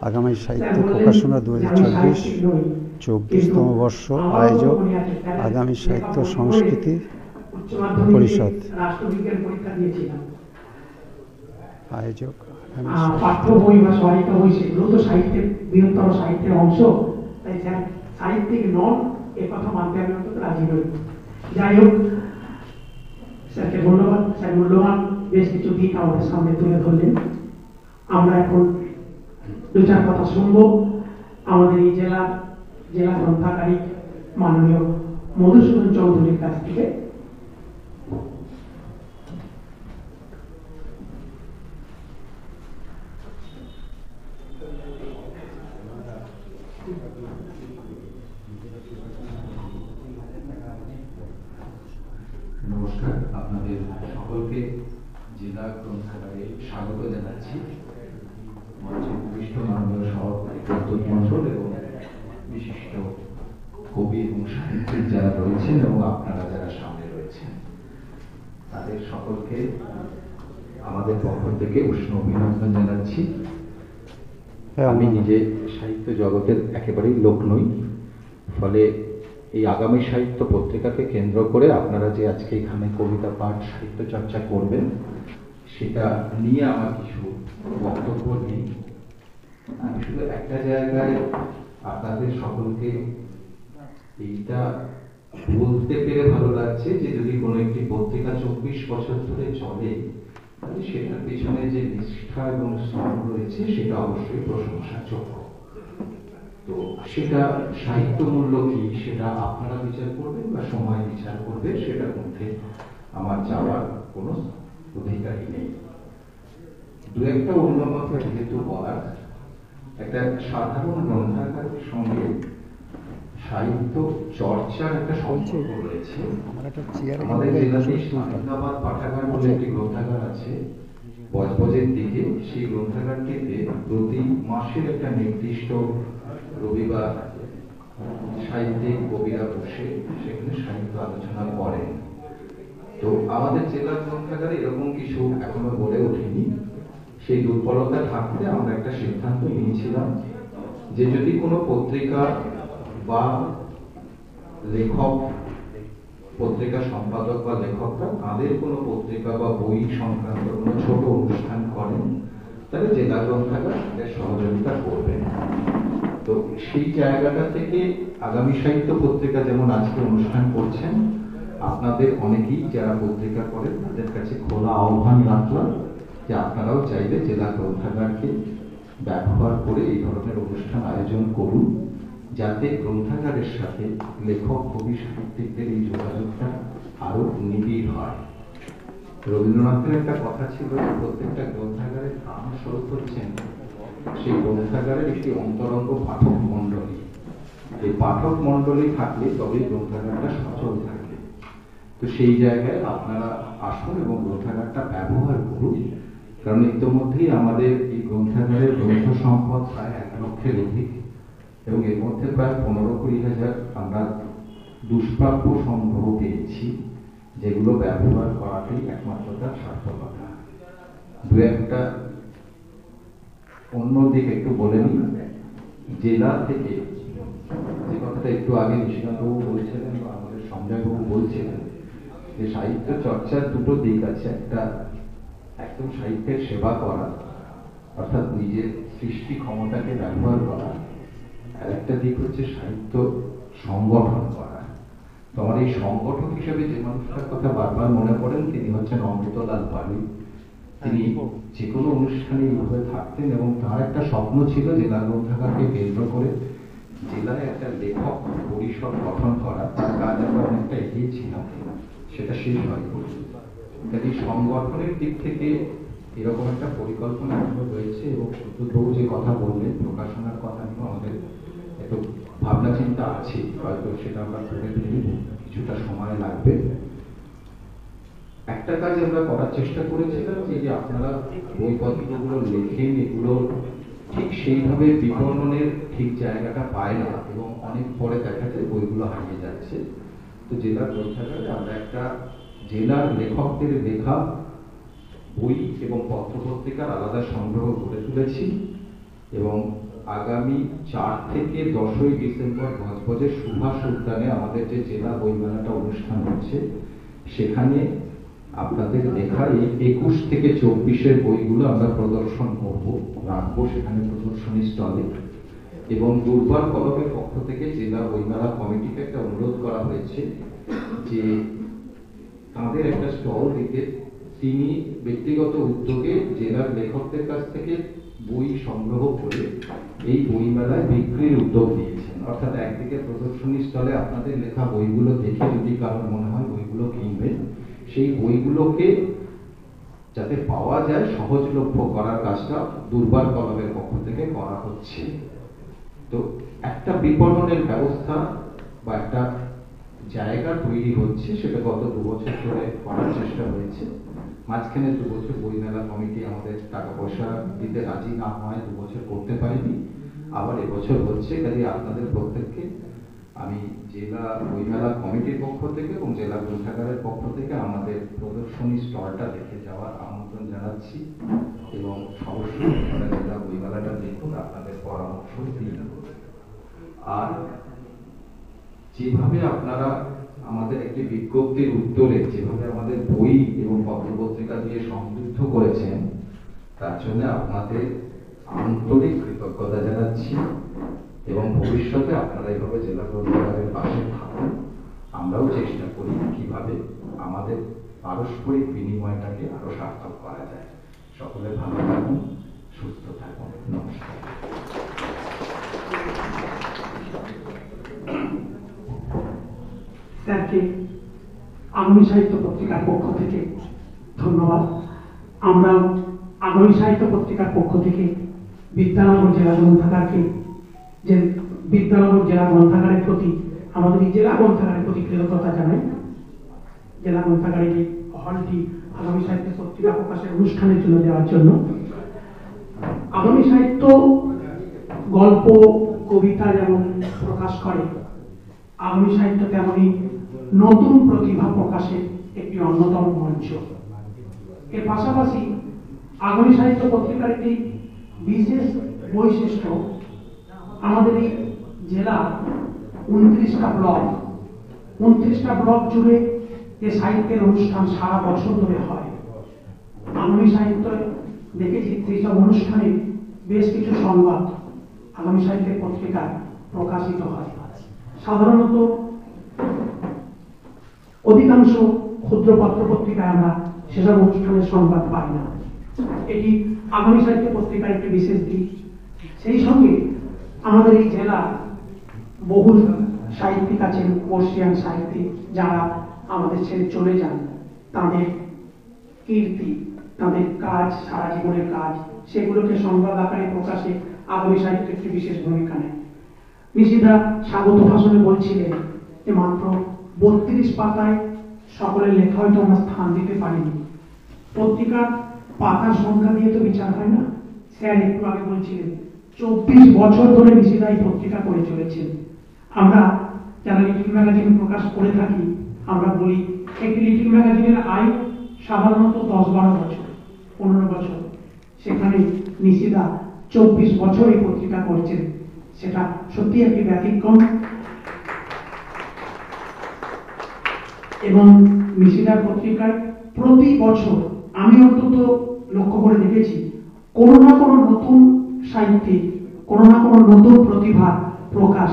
আগামী সাহিত্য প্রকাশনা 2024 24তম বর্ষ। আয়োজক আগামী সাহিত্য সংস্কৃতি পরিষদ। আয়োজক পাঠ্য বই বা সহায়িত বই সেগুলো তো সাহিত্যের বৃহত্তর সাহিত্যের অংশ, তাই সাহিত্যিক নন এ কথা মানতে আমি অন্তত রাজি নই। যাই হোক, স্যারকে ধন্যবাদ। স্যার মূল্যবান বেশ কিছু দিক আমাদের সামনে তুলে ধরলেন। আমরা এখন দু চার কথা শুনবো আমাদের এই জেলা গ্রন্থাগারিক মাননীয় মধুসূদন চৌধুরীর কাছ থেকে। নমস্কার, আপনাদের সকলকে জেলা গ্রন্থাগারে স্বাগত জানাচ্ছি। মাননীয় সভাপতি প্রদ্যোৎ মণ্ডল এবং বিশিষ্ট কবি এবং সাহিত্যিক যারা রয়েছেন এবং আপনারা যারা সামনে রয়েছেন, তাদের সকলকে আমাদের পক্ষ থেকে উষ্ণ অভিনন্দন জানাচ্ছি। আমি নিজে সাহিত্য জগতের একেবারেই লোক নই, ফলে এই আগামী সাহিত্য পত্রিকাকে কেন্দ্র করে আপনারা যে আজকে এখানে কবিতা পাঠ সাহিত্য চর্চা করবেন, সেটা নিয়ে আমার কিছু বক্তব্য নেই। আমি শুধু একটা জায়গায় আপনাদের সকলকে এইটা বলতে পেরে ভালো লাগছে যে যদি কোনো একটি পত্রিকা 24 বছর ধরে চলে, তাহলে সেটার পেছনে যে নিষ্ঠা এবং শ্রম রয়েছে সেটা অবশ্যই প্রশংসাযোগ্য। তো সেটা সাহিত্য মূল্য কি সেটা আপনারা বিচার করবেন বা সময় বিচার করবে, সেটার মধ্যে আমার যাওয়ার কোনো অধিকারই নেই। দু একটা অন্যমত যেহেতু বলার, একটা সাধারণ গ্রন্থাগারের সঙ্গে সাহিত্য চর্চার একটা সম্পর্ক রয়েছে। আমাদের জেলাতে আহমেদাবাদ পাঠাগার বলে একটি গ্রন্থাগার আছে বজবজের দিকে। সেই গ্রন্থাগারটিতে প্রতি মাসের একটা নির্দিষ্ট রবিবার সাহিত্যিক কবিরা বসে সেখানে সাহিত্য আলোচনা করেন। তো আমাদের জেলা গ্রন্থাগারে এরকম কিছু এখনো গড়ে ওঠেনি। সেই দুর্বলতা থাকতে আমরা একটা সিদ্ধান্ত নিয়েছিলাম যে যদি কোনো পত্রিকা বা লেখক, পত্রিকা সম্পাদক বা লেখকরা তাদের কোনো পত্রিকা বা বই সংক্রান্ত কোনো ছোট অনুষ্ঠান করেন, তাহলে জেলা গ্রন্থাগার তাদের সহযোগিতা করবেন। তো সেই জায়গাটা থেকে আগামী সাহিত্য পত্রিকা যেমন আজকে অনুষ্ঠান করছেন, আপনাদের অনেকেই যারা পত্রিকা করেন তাদের কাছে খোলা আহ্বান রাখলাম যে আপনারাও চাইলে জেলা গ্রন্থাগারকে ব্যবহার করে এই ধরনের অনুষ্ঠান আয়োজন করুন, যাতে গ্রন্থাগারের সাথে লেখক কবি সাহিত্যিকদের এই যোগাযোগটা আরো নিবিড় হয়। রবীন্দ্রনাথের একটা কথা ছিল, প্রত্যেকটা গ্রন্থাগারের প্রাণ স্বরূপ হচ্ছেন সেই গ্রন্থাগারের একটি অন্তরঙ্গ পাঠক মণ্ডলী। এই পাঠক মণ্ডলী থাকলে তবেই গ্রন্থাগারটা সচল থাকবে। তো সেই জায়গায় আপনারা আসুন এবং গ্রন্থাগারটা ব্যবহার করুন, কারণ ইতিমধ্যেই আমাদের এই গ্রন্থাগারের গ্রন্থ সম্পদ প্রায় 1 লক্ষের অধিক এবং এর মধ্যে প্রায় 15-20 হাজার আমরা দুষ্প্রাপ্য সংগ্রহ পেয়েছি, যেগুলো ব্যবহার করাটাই একমাত্র তার সার্থকতা। দু একটা অন্য দিক একটু বলে নিই। জেলা থেকে যে কথাটা একটু আগে নিশিকান্তবাবু বলছিলেন বা আমাদের সঞ্জয়বাবু বলছিলেন যে সাহিত্য চর্চার দুটো দিক আছে। একটা একদম সাহিত্যের সেবা করা, অর্থাৎ নিজের সৃষ্টি ক্ষমতাকে ব্যবহার করা, আর একটা দিক হচ্ছে সাহিত্য সংগঠন করা। তো আমার এই সংগঠক হিসেবে যে মানুষটার কথা বারবার মনে পড়েন, তিনি হচ্ছেন অমৃতলাল পালি। তিনি যে কোনো অনুষ্ঠানে এইভাবে থাকতেন এবং তার একটা স্বপ্ন ছিল জেলা গ্রন্থাগারকে কেন্দ্র করে জেলায় একটা লেখক পরিষদ গঠন করা। তার কাজ আমরা অনেকটা এগিয়েছিলাম, সেটা শেষ হয়নি। এই সংগঠনের দিক থেকে এরকম একটা পরিকল্পনা এখনো রয়েছে এবং সুব্রতবাবু যে কথা বললেন প্রকাশনার কথা নিয়ে আমাদের একটু ভাবনা চিন্তা আছে, হয়তো সেটা আমরা করে ফেলব, কিছুটা সময় লাগবে। একটা কাজ আমরা করার চেষ্টা করেছিলাম যে আপনারা বইপত্রগুলো লেখেন, এগুলো ঠিক সেইভাবে বিপণনের ঠিক জায়গাটা পায় না এবং অনেক পরে দেখা যায় বইগুলো হারিয়ে যাচ্ছে। তো জেলা গ্রন্থাগারে আমরা একটা জেলার লেখকদের লেখা বই এবং পত্রপত্রিকার আলাদা সংগ্রহ করে তুলেছি এবং আগামী 4 থেকে 10ই ডিসেম্বর বজবজের সুভাষ উদ্যানে আমাদের যে জেলা বইমেলাটা অনুষ্ঠান হচ্ছে সেখানে আপনাদের লেখা এই 21 থেকে 24-এর বইগুলো আমরা প্রদর্শন করব, রাখবো সেখানে প্রদর্শনী স্টলে। এবং দুর্বার কলমের পক্ষ থেকে জেলা বইমেলা কমিটিকে একটা অনুরোধ করা হয়েছে যে তাদের একটা স্টল দিতে। তিনি ব্যক্তিগত উদ্যোগে জেলার লেখকদের কাছ থেকে বই সংগ্রহ করে এই বইমেলায় বিক্রির উদ্যোগ নিয়েছেন। অর্থাৎ একদিকে প্রদর্শনী স্থলে আপনাদের লেখা বইগুলো দেখে যদি কারোর মনে হয় বইগুলো কিনবেন, সেই বইগুলোকে যাতে পাওয়া যায় সহজলভ্য করার কাজটা দুর্বার কলমের পক্ষ থেকে করা হচ্ছে। তো একটা বিপণনের ব্যবস্থা বা একটা জায়গা তৈরি হচ্ছে, সেটা গত 2 বছর ধরে করার চেষ্টা হয়েছে। মাঝখানে 2 বছর বইমেলা কমিটি আমাদের টাকা পয়সা দিতে রাজি না হয় 2 বছর করতে পারিনি, আবার এবছর হচ্ছে। কাজে আপনাদের প্রত্যেককে আমি জেলা বইমেলা কমিটির পক্ষ থেকে এবং জেলা গ্রন্থাগারের পক্ষ থেকে আমাদের প্রদর্শনী স্টলটা দেখে যাওয়ার আমন্ত্রণ জানাচ্ছি এবং অবশ্যই আপনারা জেলা বইমেলাটা দেখুন, আপনাদের পরামর্শ দিন। আর যেভাবে আপনারা আমাদের একটি বিজ্ঞপ্তির উত্তরে যেভাবে আমাদের বই এবং পত্রপত্রিকা দিয়ে সমৃদ্ধ করেছেন, তার জন্য আপনাদের আন্তরিক কৃতজ্ঞতা জানাচ্ছি এবং ভবিষ্যতে আপনারা এইভাবে জেলা গ্রন্থাগারের পাশে থাকুন। আমরাও চেষ্টা করি কিভাবে আমাদের পারস্পরিক বিনিময়টাকে আরো সার্থক করা যায়। সকলে ভালো থাকুন, সুস্থ থাকুন। নমস্কার। স্যারকে আগামী সাহিত্য পত্রিকার পক্ষ থেকে ধন্যবাদ। আমরা আগামী সাহিত্য পত্রিকার পক্ষ থেকে বিদ্যানগর জেলা গ্রন্থাগারকে বিদ্যানগর জেলা গ্রন্থাগারের প্রতি আমাদের এই জেলা গ্রন্থাগারের প্রতি কৃতজ্ঞতা জানাই। জেলা গ্রন্থাগারের এই হলটি আগামী সাহিত্য পত্রিকা প্রকাশের অনুষ্ঠানের জন্য দেওয়ার জন্য। আগামী সাহিত্য গল্প কবিতা যেমন প্রকাশ করে, আগামী সাহিত্য তেমনই নতুন প্রতিভা প্রকাশের একটি অন্যতম মঞ্চ। এর পাশাপাশি আগামী সাহিত্য পত্রিকার একটি বিশেষ বৈশিষ্ট্য, আমাদের এই জেলা 29টা ব্লক জুড়ে যে সাহিত্যের অনুষ্ঠান সারা বছর ধরে হয়। আগামী সাহিত্য দেখেছি সেইসব অনুষ্ঠানে বেশ কিছু সংবাদ আগামী সাহিত্যের পত্রিকায় প্রকাশিত হয়। সাধারণত অধিকাংশ ক্ষুদ্র পত্র পত্রিকায় আমরা সেসব অনুষ্ঠানের সংবাদ পাই না। এটি আগামী সাহিত্য পত্রিকার একটি বিশেষ দিক। সেই সঙ্গে আমাদের এই জেলা বহু সাহিত্যিক আছেন, বর্ষিয়ান সাহিত্যিক, যারা আমাদের ছেড়ে চলে যান। তাদের কীর্তি, তাদের কাজ, সারা জীবনের কাজ, সেগুলোকে সংবাদ আকারে প্রকাশে আগামী সাহিত্য একটি বিশেষ ভূমিকা নেয়। নিশিদা স্বাগত ভাষণে বলছিলেন যে মাত্র 32 পাতায় সকলের লেখা হয়তো আমরা স্থান দিতে পারিনি। পত্রিকার পাতার সংখ্যা দিয়ে তো বিচার হয় না। স্যার একটু আগে বলছিলেন 24 বছর ধরে নিশিদা এই পত্রিকা করে চলেছেন। আমরা যারা লিটল ম্যাগাজিন প্রকাশ করে থাকি, আমরা বলি একটি লিটল ম্যাগাজিনের আয়ু সাধারণত 10-12 বছর, 15 বছর। সেখানে নিশিদা 24 বছর এই পত্রিকা করছেন, সেটা সত্যি একটি ব্যতিক্রম। এবং নিশিদার পত্রিকায় প্রতি বছর আমি অন্তত লক্ষ্য করে দেখেছি কোনো না কোনো নতুন সাহিত্যিক, কোনো না কোনো নতুন প্রতিভার প্রকাশ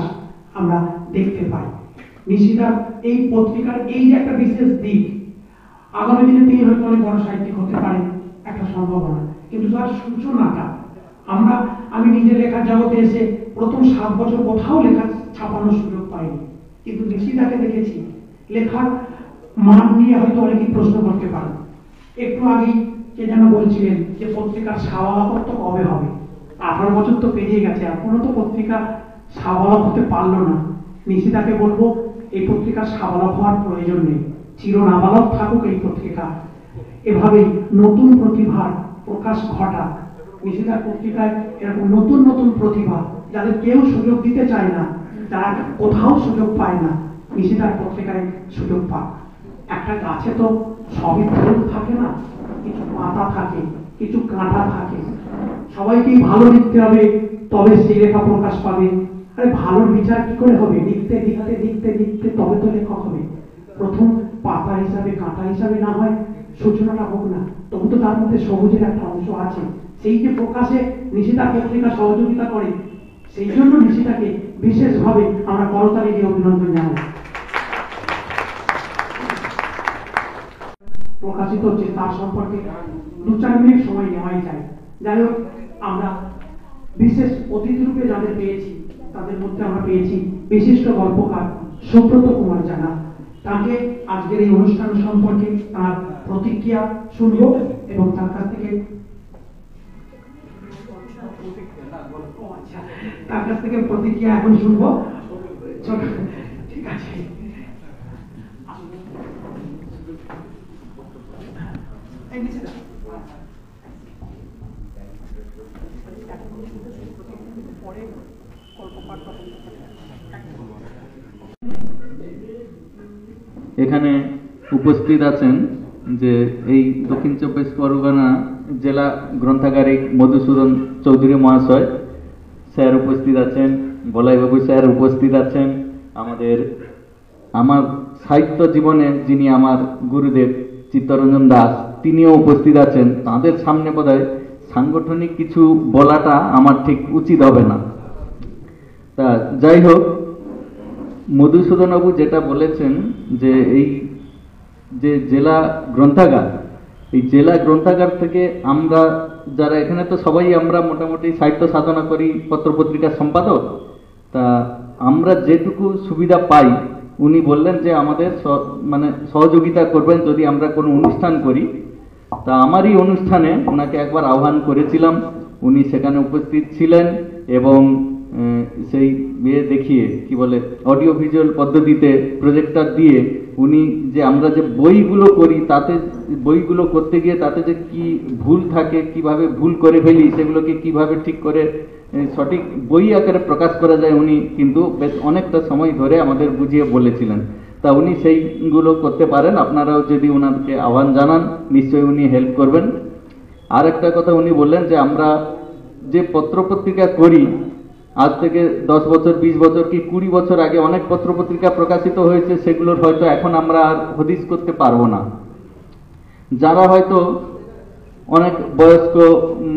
আমরা দেখতে পাই। নিশিদার এই পত্রিকার এই যে একটা বিশেষ দিক, আগামী দিনে তিনি হয়তো অনেক বড় সাহিত্যিক হতে পারেন, একটা সম্ভাবনা, কিন্তু তার সূচনাটা আমি নিজের লেখার জগতে এসে প্রথম 7 বছর কোথাও লেখা ছাপানোর সুযোগ পাইনি, কিন্তু নিশিদাকে দেখেছি লেখার মান নিয়ে হয়তো অনেকেই প্রশ্ন করতে পারেন। একটু আগেই কে যেন বলছিলেন যে পত্রিকার সাওয়ালাপত্ব কবে হবে। 18 বছর তো পেরিয়ে গেছে, এখনো তো পত্রিকা সাওয়ালাপ হতে পারলো না। নিশিদাকে বলবো এই পত্রিকার সাওয়ালাপ হওয়ার প্রয়োজন নেই, চিরনাবালক থাকুক এই পত্রিকা। এভাবেই নতুন প্রতিভার প্রকাশ ঘটাক। নিশিদার পত্রিকায় এরকম নতুন নতুন প্রতিভা, যাদের কেউ সুযোগ দিতে চায় না, যারা কোথাও সুযোগ পায় না, নিশিদার পত্রিকায় সুযোগ পাক। একটা গাছে তো সবই ফুল থাকে না, কিছু পাতা পাতা থাকে, কিছু কাঁটা থাকে। সবাইকেই ভালো লিখতে হবে, তবে সেই লেখা প্রকাশ পাবে। আরে ভালোর বিচার কি করে হবে? লিখতে লিখতে লিখতে লিখতে তবে তো লেখক হবে। প্রথম পাতা হিসাবে, কাঁটা হিসাবে না হয় সূচনাটা হোক না, তবু তো তার মধ্যে সবুজের একটা অংশ আছে। সেই যে প্রকাশে নিশিতা পত্রিকা সহযোগিতা করে, সেই জন্য নিশিতাকে বিশেষভাবে আমরা করতালি দিয়ে অভিনন্দন জানাই। প্রকাশিত হচ্ছে তার সম্পর্কে 2-4 মিনিট সময় নেওয়াই যায়। যাই হোক, আমরা বিশেষ অতিথি রূপে যাদের পেয়েছি, তাদের মধ্যে আমরা পেয়েছি বিশিষ্ট গল্পকার সুব্রত কুমার জানা। তাকে আজকের এই অনুষ্ঠান সম্পর্কে তার প্রতিক্রিয়া শুনবো এবং তার কাছ থেকে প্রতিক্রিয়া এখন শুনবো। ঠিক আছে, এখানে উপস্থিত আছেন যে এই দক্ষিণ চব্বিশ পরগনা জেলা গ্রন্থাগারিক মধুসূদন চৌধুরী মহাশয় স্যার উপস্থিত আছেন, বলাইবাবু স্যার উপস্থিত আছেন, আমার সাহিত্য জীবনে যিনি আমার গুরুদেব চিত্তরঞ্জন দাস তিনিও উপস্থিত আছেন। তাদের সামনে বোধহয় সাংগঠনিক কিছু বলাটা আমার ঠিক উচিত হবে না। তা যাই হোক, মধুসূদনবাবু যেটা বলেছেন যে এই যে জেলা গ্রন্থাগার, এই জেলা গ্রন্থাগার থেকে আমরা যারা এখানে তো সবাই আমরা মোটামুটি সাহিত্য সাধনা করি, পত্রপত্রিকার সম্পাদক, তা আমরা যেটুকু সুবিধা পাই উনি বললেন যে আমাদের মানে সহযোগিতা করবেন যদি আমরা কোনো অনুষ্ঠান করি। তা আমারই অনুষ্ঠানে ওনাকে একবার আহ্বান করেছিলাম, উনি সেখানে উপস্থিত ছিলেন এবং সেই দেখিয়ে কি বলে অডিও ভিজুয়াল পদ্ধতিতে প্রজেক্টর দিয়ে উনি যে আমরা যে বইগুলো করি তাতে বইগুলো করতে গিয়ে তাতে যে কি ভুল থাকে, কিভাবে ভুল করে ফেলি, সেগুলোকে কিভাবে ঠিক করে সঠিক বই আকারে প্রকাশ করা যায় উনি কিন্তু বেশ অনেকটা সময় ধরে আমাদের বুঝিয়ে বলেছিলেন। তা উনি সেইগুলো করতে পারেন, আপনারাও যদি ওনাকে আহ্বান জানান নিশ্চয়ই উনি হেল্প করবেন। আর একটা কথা উনি বললেন যে আমরা যে পত্রপত্রিকা করি আজ থেকে 10 বছর 20 বছর কি 20 বছর আগে অনেক পত্রপত্রিকা প্রকাশিত হয়েছে, সেগুলোর হয়তো এখন আমরা আর হদিস করতে পারবো না। যারা হয়তো অনেক বয়স্ক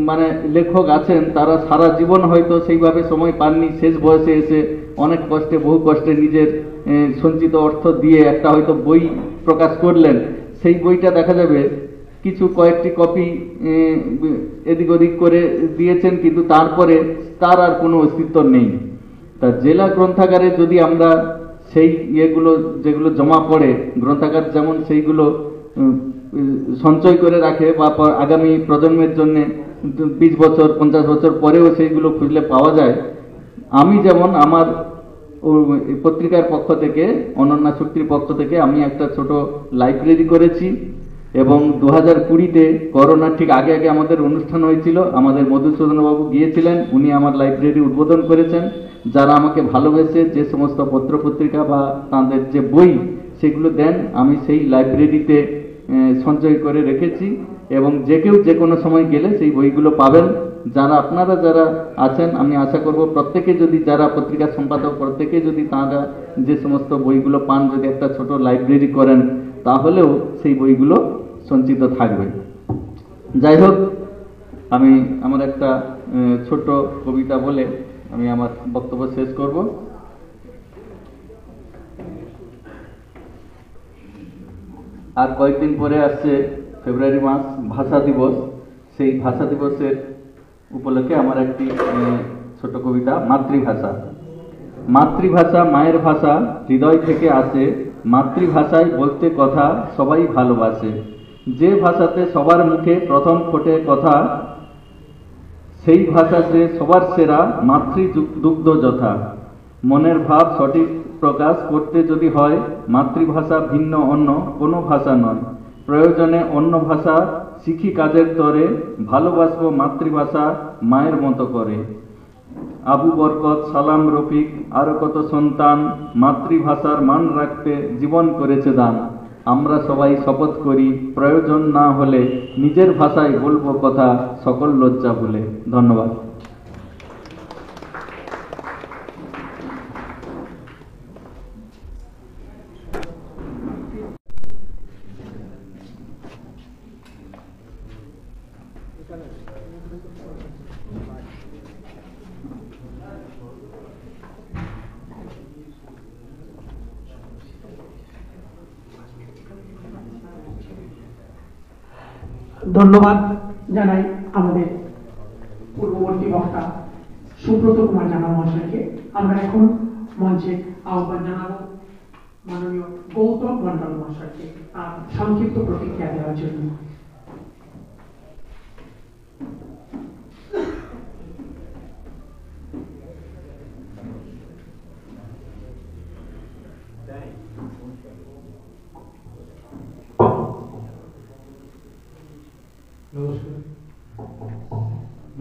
মানে লেখক আছেন তারা সারা জীবন হয়তো সেইভাবে সময় পাননি, শেষ বয়সে এসে অনেক কষ্টে বহু কষ্টে নিজের সঞ্চিত অর্থ দিয়ে একটা হয়তো বই প্রকাশ করলেন, সেই বইটা দেখা যাবে কিছু কয়েকটি কপি এদিক ওদিক করে দিয়েছেন কিন্তু তারপরে তার আর কোনো অস্তিত্ব নেই। তা জেলা গ্রন্থাগারে যদি আমরা সেই ইয়েগুলো যেগুলো জমা পড়ে গ্রন্থাগার যেমন সেইগুলো সঞ্চয় করে রাখে বা আগামী প্রজন্মের জন্য 20 বছর 50 বছর পরেও সেইগুলো খুঁজলে পাওয়া যায়। আমি যেমন আমার পত্রিকার পক্ষ থেকে অনন্যা শক্তির পক্ষ থেকে আমি একটা ছোট লাইব্রেরি করেছি এবং 2020-তে করোনার ঠিক আগে আগে আমাদের অনুষ্ঠান হয়েছিল, আমাদের মধুসূদনবাবু গিয়েছিলেন, উনি আমার লাইব্রেরি উদ্বোধন করেছেন। যারা আমাকে ভালোবেসে যে সমস্ত পত্রপত্রিকা বা তাদের যে বই সেগুলো দেন আমি সেই লাইব্রেরিতে সঞ্চয় করে রেখেছি এবং যে কেউ যে কোনো সময় গেলে সেই বইগুলো পাবেন। যারা আপনারা যারা আছেন আমি আশা করব প্রত্যেকে যদি যারা পত্রিকা সম্পাদক প্রত্যেকে যদি তারা যে সমস্ত বইগুলো পান যদি একটা ছোট লাইব্রেরি করেন তাহলেও সেই বইগুলো সঞ্চিত থাকবে। যাই হোক, আমি আমার একটা ছোট কবিতা বলে আমি আমার বক্তব্য শেষ করব। আর কয়েকদিন পরে আসছে ফেব্রুয়ারি মাস ভাষা দিবস, সেই ভাষা দিবসের উপলক্ষে আমার একটি ছোট কবিতা। মাতৃভাষা। মাতৃভাষা মায়ের ভাষা, হৃদয় থেকে আসে, মাতৃভাষায় বলতে কথা সবাই ভালোবাসে। যে ভাষাতে সবার মুখে প্রথম ফোটে কথা, সেই ভাষা যে সবার সেরা, মাতৃদুগ্ধ যথা। মনের ভাব সঠিক প্রকাশ করতে যদি হয়, মাতৃভাষা ভিন্ন অন্য কোনো ভাষা নয়। প্রয়োজনে অন্য ভাষা শিখি কাজের তরে, ভালোবাসবো মাতৃভাষা মায়ের মতো করে। আবু বরকত, সালাম, রফিক আরো কত সন্তান, মাতৃভাষার মান রাখতে জীবন করেছে দান। আমরা সবাই শপথ করি, প্রয়োজন না হলে নিজের ভাষায় বলবো কথা, সকল লজ্জা ভুলে। ধন্যবাদ। ধন্যবাদ জানাই আমাদের পূর্ববর্তী বক্তা সুব্রত কুমার জানা মহাশয়কে। আমরা এখন মঞ্চে আহ্বান জানাবো মাননীয় গৌতম মন্ডল মহাশয়কে তার সংক্ষিপ্ত প্রতিক্রিয়া দেওয়ার জন্য। নমস্কার।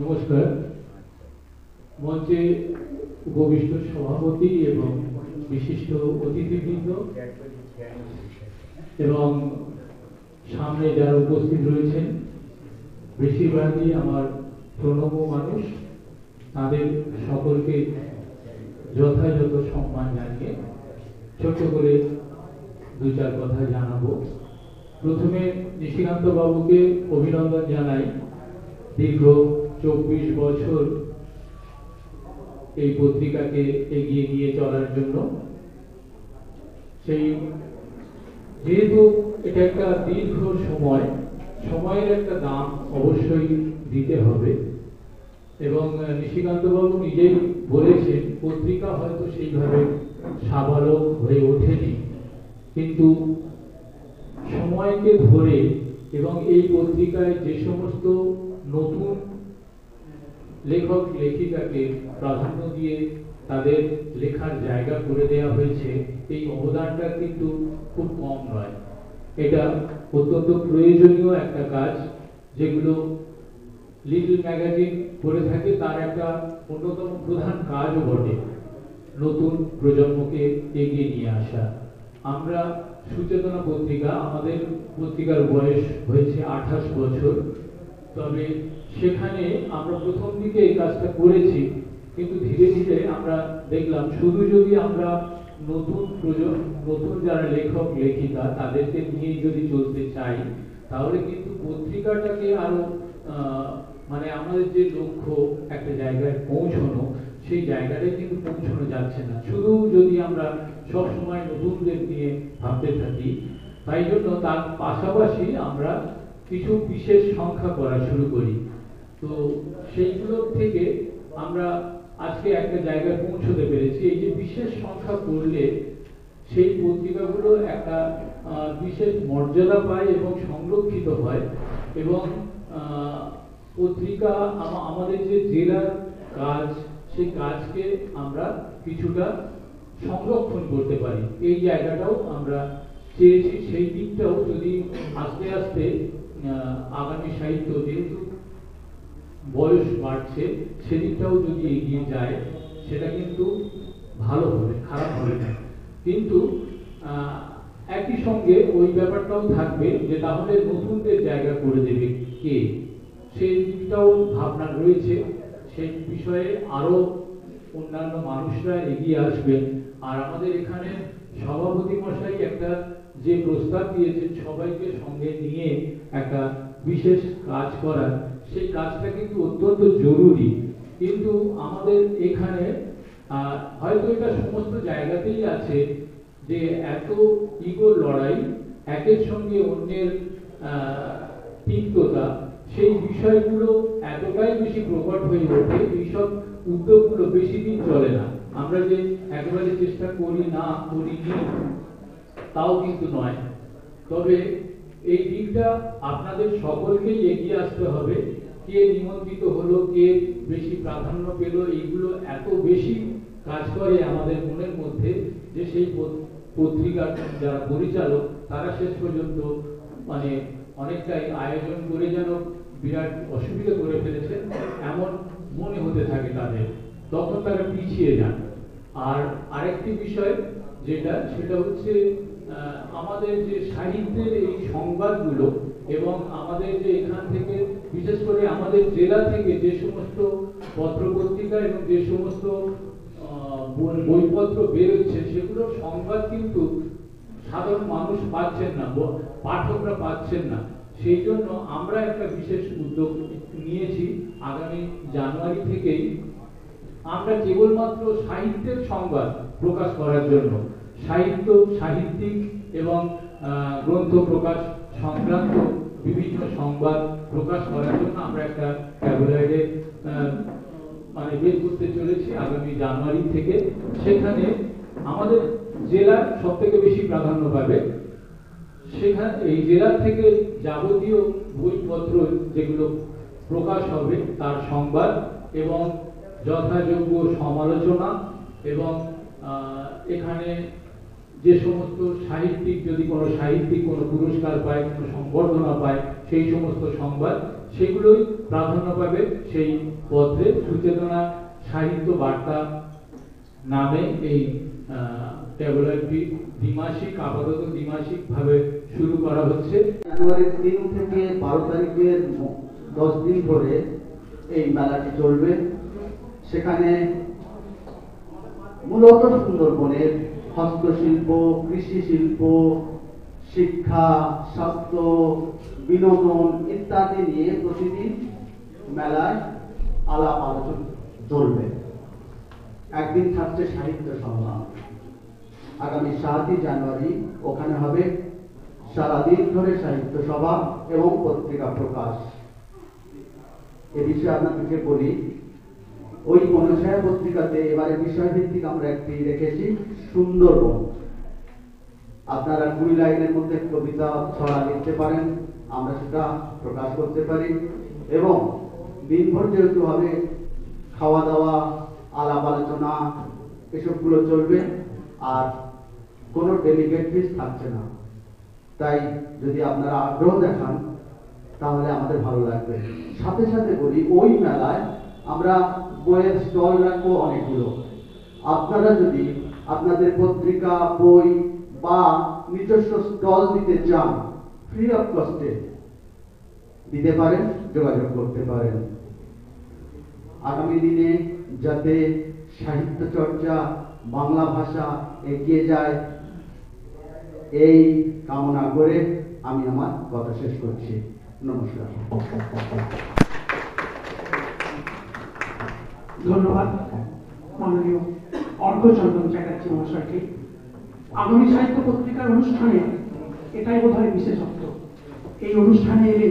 নমস্কার। মঞ্চে উপবিষ্ট সভাপতি এবং বিশিষ্ট অতিথিবৃন্দ এবং সামনে যারা উপস্থিত রয়েছেন, বেশিরভাগই আমার প্রণব মানুষ, তাদের সকলকে যথাযথ সম্মান জানিয়ে ছোট করে দু চার কথা জানাবো। প্রথমে নিশিকান্ত বাবুকে অভিনন্দন জানাই। দীর্ঘ 24 বছর এই পত্রিকাকে এগিয়ে নিয়ে চলার জন্য। সেই যেহেতু এটা একটা দীর্ঘ সময়, সময়ের একটা দাম অবশ্যই দিতে হবে এবং নিশিকান্ত বাবু নিজেই বলেছেন পত্রিকা হয়তো সেইভাবে সাবালক হয়ে ওঠেনি, কিন্তু সময়কে ধরে এবং এই পত্রিকায় যে সমস্ত নতুন লেখক লেখিকাকে প্রাধান্য দিয়ে তাদের লেখার জায়গা করে দেওয়া হয়েছে, এই অবদানটা কিন্তু খুব কম নয়। এটা অত্যন্ত প্রয়োজনীয় একটা কাজ, যেগুলো লিটল ম্যাগাজিন করে থাকে তার একটা অন্যতম প্রধান কাজও বটে, নতুন প্রজন্মকে এগিয়ে নিয়ে আসা। আমরা সুচেতনা পত্রিকা, আমাদের পত্রিকার বয়স হয়েছে 28 বছর, তবে সেখানে আমরা প্রথম দিকে এই কাজটা করেছি, কিন্তু ধীরে ধীরে আমরা দেখলাম শুধু যদি আমরা নতুন যারা লেখক লেখিকা তাদেরকে নিয়ে যদি চলতে চাই, তাহলে কিন্তু পত্রিকাটাকে আরো মানে আমাদের যে লক্ষ্য একটা জায়গায় পৌঁছানো, সেই জায়গাটায় কিন্তু পৌঁছানো যাচ্ছে না শুধু যদি আমরা সব সময় নতুনদের নিয়ে ভাবতে থাকি। তাই জন্য তার পাশাপাশি আমরা কিছু বিশেষ সংখ্যা করা শুরু করি। তো সেইগুলো থেকে আমরা আজকে একটা জায়গায় পৌঁছতে পেরেছি। এই যে বিশেষ সংখ্যা করলে সেই পত্রিকাগুলো একটা বিশেষ মর্যাদা পায় এবং সংরক্ষিত হয় এবং পত্রিকা আমাদের যে জেলার কাজ, সেই কাজকে আমরা কিছুটা সংরক্ষণ করতে পারি, এই জায়গাটাও আমরা চেয়েছি। সেই দিকটাও যদি আস্তে আস্তে আগামী সাহিত্য যেহেতু বয়স বাড়ছে, সেদিকটাও যদি এগিয়ে যায় সেটা কিন্তু ভালো হবে, খারাপ হবে না। কিন্তু একই সঙ্গে ওই ব্যাপারটাও থাকবে যে তাহলে নতুনদের জায়গা করে দেবে কে, সেই দিকটাও ভাবনা রয়েছে। সেই বিষয়ে আরো অন্যান্য মানুষরা এগিয়ে আসবেন। আর আমাদের এখানে সভাপতি মশাই একটা যে প্রস্তাব দিয়েছেন সবাইকে সঙ্গে নিয়ে একটা বিশেষ কাজ করার, সেই কাজটা কিন্তু অত্যন্ত জরুরি। কিন্তু আমাদের এখানে হয়তো এটা সমস্ত জায়গাতেই আছে যে এত ইগোর লড়াই, একের সঙ্গে অন্যের তিক্ততা, সেই বিষয়গুলো এতটাই বেশি প্রকট হয়ে ওঠে, এইসব উদ্যোগগুলো বেশি দিন চলে না। আমরা যে একেবারে চেষ্টা করি না, করিনি তাও কিন্তু নয়। তবে এই দিকটা আপনাদের সকলকেই এগিয়ে আসতে হবে। কে নিমন্ত্রিত হলো, কে বেশি প্রাধান্য পেল, এইগুলো এত বেশি কাজ করে আমাদের মনের মধ্যে যে সেই পত্রিকার যারা পরিচালক তারা শেষ পর্যন্ত মানে অনেকটাই আয়োজন করে যেন বিরাট অসুবিধা করে ফেলেছেন এমন মনে হতে থাকে তাদের, তখন তারা পিছিয়ে যান। আর আরেকটি বিষয় যেটা, সেটা হচ্ছে আমাদের যে সাহিত্যের এই সংবাদগুলো এবং আমাদের যে এখান থেকে বিশেষ করে আমাদের জেলা থেকে যে সমস্ত পত্রপত্রিকা এবং যে সমস্ত বইপত্র বেরোচ্ছে সেগুলোর সংবাদ কিন্তু সাধারণ মানুষ পাচ্ছেন না, পাঠকরা পাচ্ছেন না। সেই জন্য আমরা একটা বিশেষ উদ্যোগ নিয়েছি। আগামী জানুয়ারি থেকেই আমরা কেবলমাত্র সাহিত্যের সংবাদ প্রকাশ করার জন্য, সাহিত্যিক এবং গ্রন্থ প্রকাশ সংক্রান্ত বিভিন্ন সংবাদ প্রকাশ করার জন্য আমরা একটা ট্যাবলয়েডে মানে বের করতে চলেছি আগামী জানুয়ারি থেকে। সেখানে আমাদের জেলার সব থেকে বেশি প্রাধান্য পাবে। সেখানে এই জেলা থেকে যাবতীয় বইপত্র যেগুলো প্রকাশ হবে তার সংবাদ এবং যথাযোগ্য সমালোচনা এবং এখানে যে সমস্ত সাহিত্যিক, যদি কোনো সাহিত্যিক কোনো পুরস্কার পায়, কোনো সংবর্ধনা পায়, সেই সমস্ত সংবাদ সেগুলোই প্রাধান্য পাবে সেই পত্রে। সুচেতনা সাহিত্য বার্তা নামে এই ট্যাবলয়েডটি দ্বিমাসিক, আপাতত দ্বিমাসিক ভাবে শুরু করা হচ্ছে। জানুয়ারির 3 থেকে 12 তারিখের 10 দিন ধরে এই মেলাটি চলবে। সেখানে মূলত সুন্দরবনের হস্তশিল্প, কৃষি শিল্প, শিক্ষা, স্বাস্থ্য, বিনোদন ইত্যাদি নিয়ে প্রতিদিন মেলায় আলাপ আলোচনা চলবে। একদিন থাকছে সাহিত্য সভা আগামী 7 জানুয়ারি। ওখানে হবে সারাদিন ধরে সাহিত্য সভা এবং পত্রিকা প্রকাশ। এ বিষয়ে আপনাদেরকে বলি, ওই মনসায়া পত্রিকাতে এবারে বিষয়ভিত্তিক আমরা একটি রেখেছি সুন্দরবন। আপনারা 2 লাইনের মধ্যে কবিতা ছড়া লিখতে পারেন, আমরা সেটা প্রকাশ করতে পারি। এবং দিনভর যেহেতু হবে খাওয়া দাওয়া, আলাপ আলোচনা এসবগুলো চলবে, আর কোনো ডেলিগেট ফিস থাকছে না। তাই যদি আপনারা আগ্রহ দেখান তাহলে আমাদের ভালো লাগবে। সাথে সাথে বলি, ওই মেলায় আমরা বইয়ের স্টল রাখবো অনেকগুলো। আপনারা যদি আপনাদের পত্রিকা, বই বা নিজস্ব স্টল দিতে চান, ফ্রি অফ কস্টে দিতে পারেন, যোগাযোগ করতে পারেন। আগামী দিনে যাতে সাহিত্য চর্চা, বাংলা ভাষা এগিয়ে যায়, এই কামনা করে আমি আমার কথা শেষ করছি। নমস্কার। ধন্যবাদ মাননীয় অর্ঘচন্দন চ্যাটার্জি মহাশয়কে। আগামী সাহিত্য পত্রিকার অনুষ্ঠানে এটাই বোধহয় বিশেষত্ব। এই অনুষ্ঠানে এলে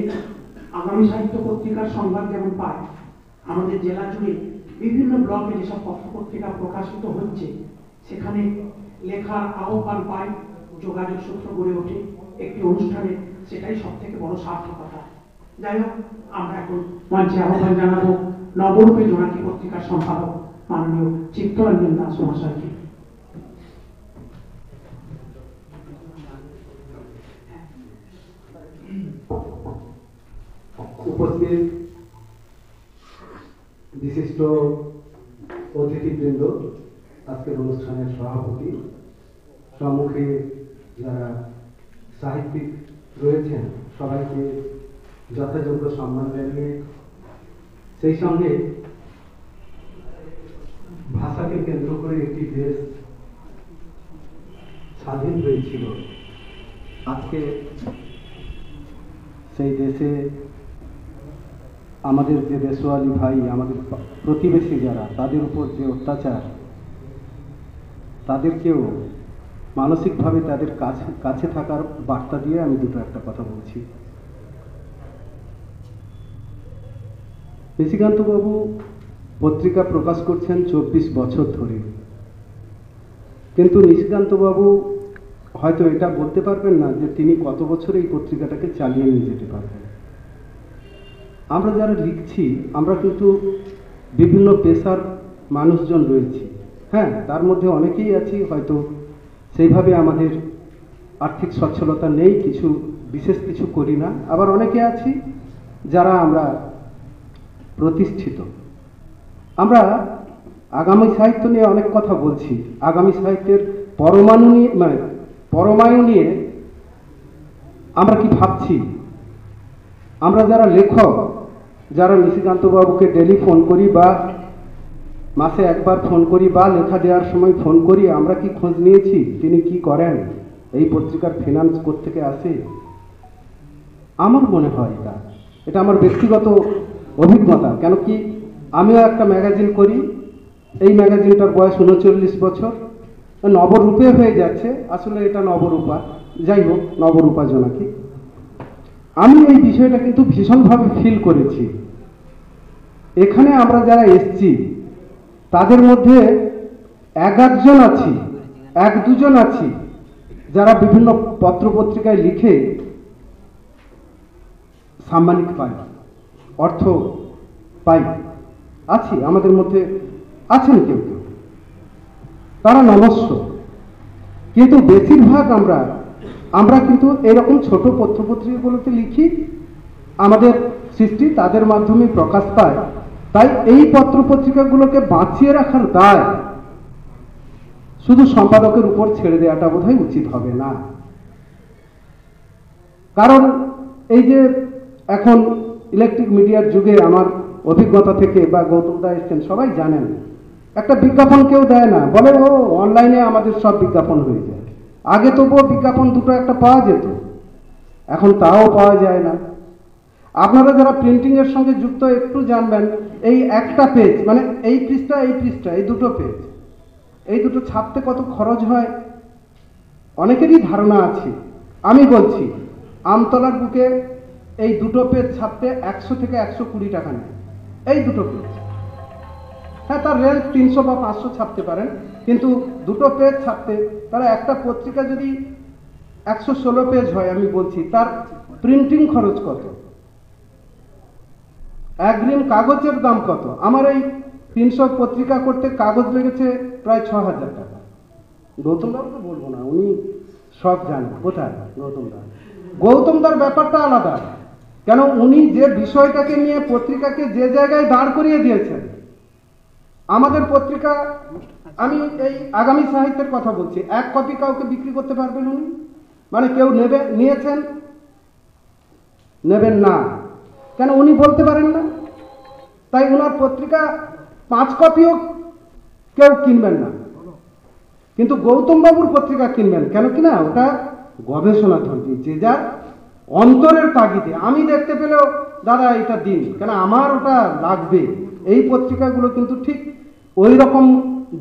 আগামী সাহিত্য পত্রিকার সংবাদ যেমন পায়, আমাদের জেলা জুড়ে বিভিন্ন ব্লকে যেসব পত্রপত্রিকা প্রকাশিত হচ্ছে সেখানে লেখার আহ্বান পায়, যোগাযোগ সূত্র গড়ে ওঠে একটি অনুষ্ঠানে, সেটাই সব থেকে বড় সার্থকতা। যাই হোক, আমরা এখন মঞ্চে আহ্বান জানাবো নবরূপে জোনাকি পত্রিকার সম্পাদক মাননীয় চিত্তরঞ্জন দাস মহাশয়কে। উপস্থিত বিশিষ্ট অতিথিবৃন্দ, আজকের অনুষ্ঠানের সভাপতি, সম্মুখে যারা সাহিত্যিক রয়েছেন সবাইকে যথাযোগ্য সম্মান জানিয়ে, সেই সঙ্গে ভাষাকে কেন্দ্র করে একটি দেশ স্বাধীন হয়েছিল, আজকে সেই দেশে আমাদের যে দেশওয়ালি ভাই, আমাদের প্রতিবেশী যারা, তাদের উপর যে অত্যাচার, তাদেরকেও মানসিকভাবে তাদের কাছে থাকার বার্তা দিয়ে আমি দুটো একটা কথা বলছি। নিশিকান্তবাবু পত্রিকা প্রকাশ করছেন 24 বছর ধরে, কিন্তু নিশিকান্তবাবু হয়তো এটা বলতে পারবেন না যে তিনি কত বছর এই পত্রিকাটাকে চালিয়ে নিয়ে যেতে পারবেন। আমরা যারা লিখছি, আমরা কিন্তু বিভিন্ন পেশার মানুষজন রয়েছি। হ্যাঁ, তার মধ্যে অনেকেই আছি হয়তো সেইভাবে আমাদের আর্থিক সচ্ছলতা নেই, কিছু বিশেষ কিছু করি না। আবার অনেকে আছি যারা আমরা প্রতিষ্ঠিত। আমরা আগামী সাহিত্য নিয়ে অনেক কথা বলছি, আগামী সাহিত্যের পরমাণু নিয়ে, মানে পরমায়ু নিয়ে আমরা কি ভাবছি? আমরা যারা লেখক, যারা নিশিকান্ত বাবুকে ডেলি ফোন করি বা মাসে একবার ফোন করি বা লেখা দেওয়ার সময় ফোন করি, আমরা কি খোঁজ নিয়েছি তিনি কি করেন, এই পত্রিকার ফিনান্স কোত্থেকে আসে? আমার মনে হয় এটা আমার ব্যক্তিগত অভিজ্ঞতা। কেন কি আমিও একটা ম্যাগাজিন করি, এই ম্যাগাজিনটার বয়স 39 বছর, নবরূপে হয়ে যাচ্ছে, আসলে এটা নবরূপা, যাই হোক নবরূপা জোনাকি। আমি এই বিষয়টা কিন্তু ভীষণভাবে ফিল করেছি। এখানে আমরা যারা এসছি তাদের মধ্যে এক-একজন আছি, এক-দুজন আছি যারা বিভিন্ন পত্রপত্রিকায় লিখে সাম্মানিক পাই, অর্থ পাই, আছি, আমাদের মধ্যে আছেন কেউ কেউ, তারা নমস্য। কিন্তু বেশিরভাগ আমরা কিন্তু এরকম ছোট পত্রপত্রিকাগুলোতে লিখি, আমাদের সৃষ্টি তাদের মাধ্যমে প্রকাশ পায়। তাই এই পত্রপত্রিকাগুলোকে বাঁচিয়ে রাখার দায় শুধু সম্পাদকের উপর ছেড়ে দেওয়াটা বোধহয় উচিত হবে না। কারণ এই যে এখন ইলেকট্রিক মিডিয়ার যুগে আমার অভিজ্ঞতা থেকে, বা গৌতম দা এসছেন সবাই জানেন, একটা বিজ্ঞাপন কেউ দেয় না, বলে ও অনলাইনে আমাদের সব বিজ্ঞাপন হয়ে যায়। আগে তবুও বিজ্ঞাপন দুটো একটা পাওয়া যেত, এখন তাও পাওয়া যায় না। আপনারা যারা প্রিন্টিং এর সঙ্গে যুক্ত একটু জানবেন, এই একটা পেজ, মানে এই পৃষ্ঠা এই দুটো পেজ, এই দুটো ছাপতে কত খরচ হয় অনেকেরই ধারণা আছে। আমি বলছি আমতলার বুকে এই দুটো পেজ ছাপতে 100 থেকে 120 টাকা নেয়, এই দুটো পেজ। হ্যাঁ, তার রেঞ্জ 300 বা 500 ছাপতে পারেন, কিন্তু দুটো পেজ ছাপতে, তারা একটা পত্রিকা যদি 116 পেজ হয়, আমি বলছি তার প্রিন্টিং খরচ কত, এক গ্রিন কাগজের দাম কত। আমার এই 300 পত্রিকা করতে কাগজ লেগেছে প্রায় 6000 টাকা। গৌতমদাও তো বলবো না, উনি সব জানেন। কোথায় গৌতমদার ব্যাপারটা আলাদা, কেন উনি যে বিষয়টাকে নিয়ে পত্রিকাকে যে জায়গায় দাঁড় করিয়ে দিয়েছেন। আমাদের পত্রিকা, আমি এই আগামী সাহিত্যের কথা বলছি, 1 কপি কাউকে বিক্রি করতে পারবেন উনি? মানে কেউ নিয়েছেন, নেবেন না, কেন উনি বলতে পারেন না। তাই ওনার পত্রিকা 5 কপিও কেউ কিনবেন না, কিন্তু গৌতম বাবুর পত্রিকা কিনবেন। কেন কিনা ওটা গবেষণা ধর্মী, যে যার অন্তরের তাগিদে। আমি দেখতে পেলেও দাদা এটা দিন, কেন আমার ওটা লাগবে। এই পত্রিকাগুলো কিন্তু ঠিক ওই রকম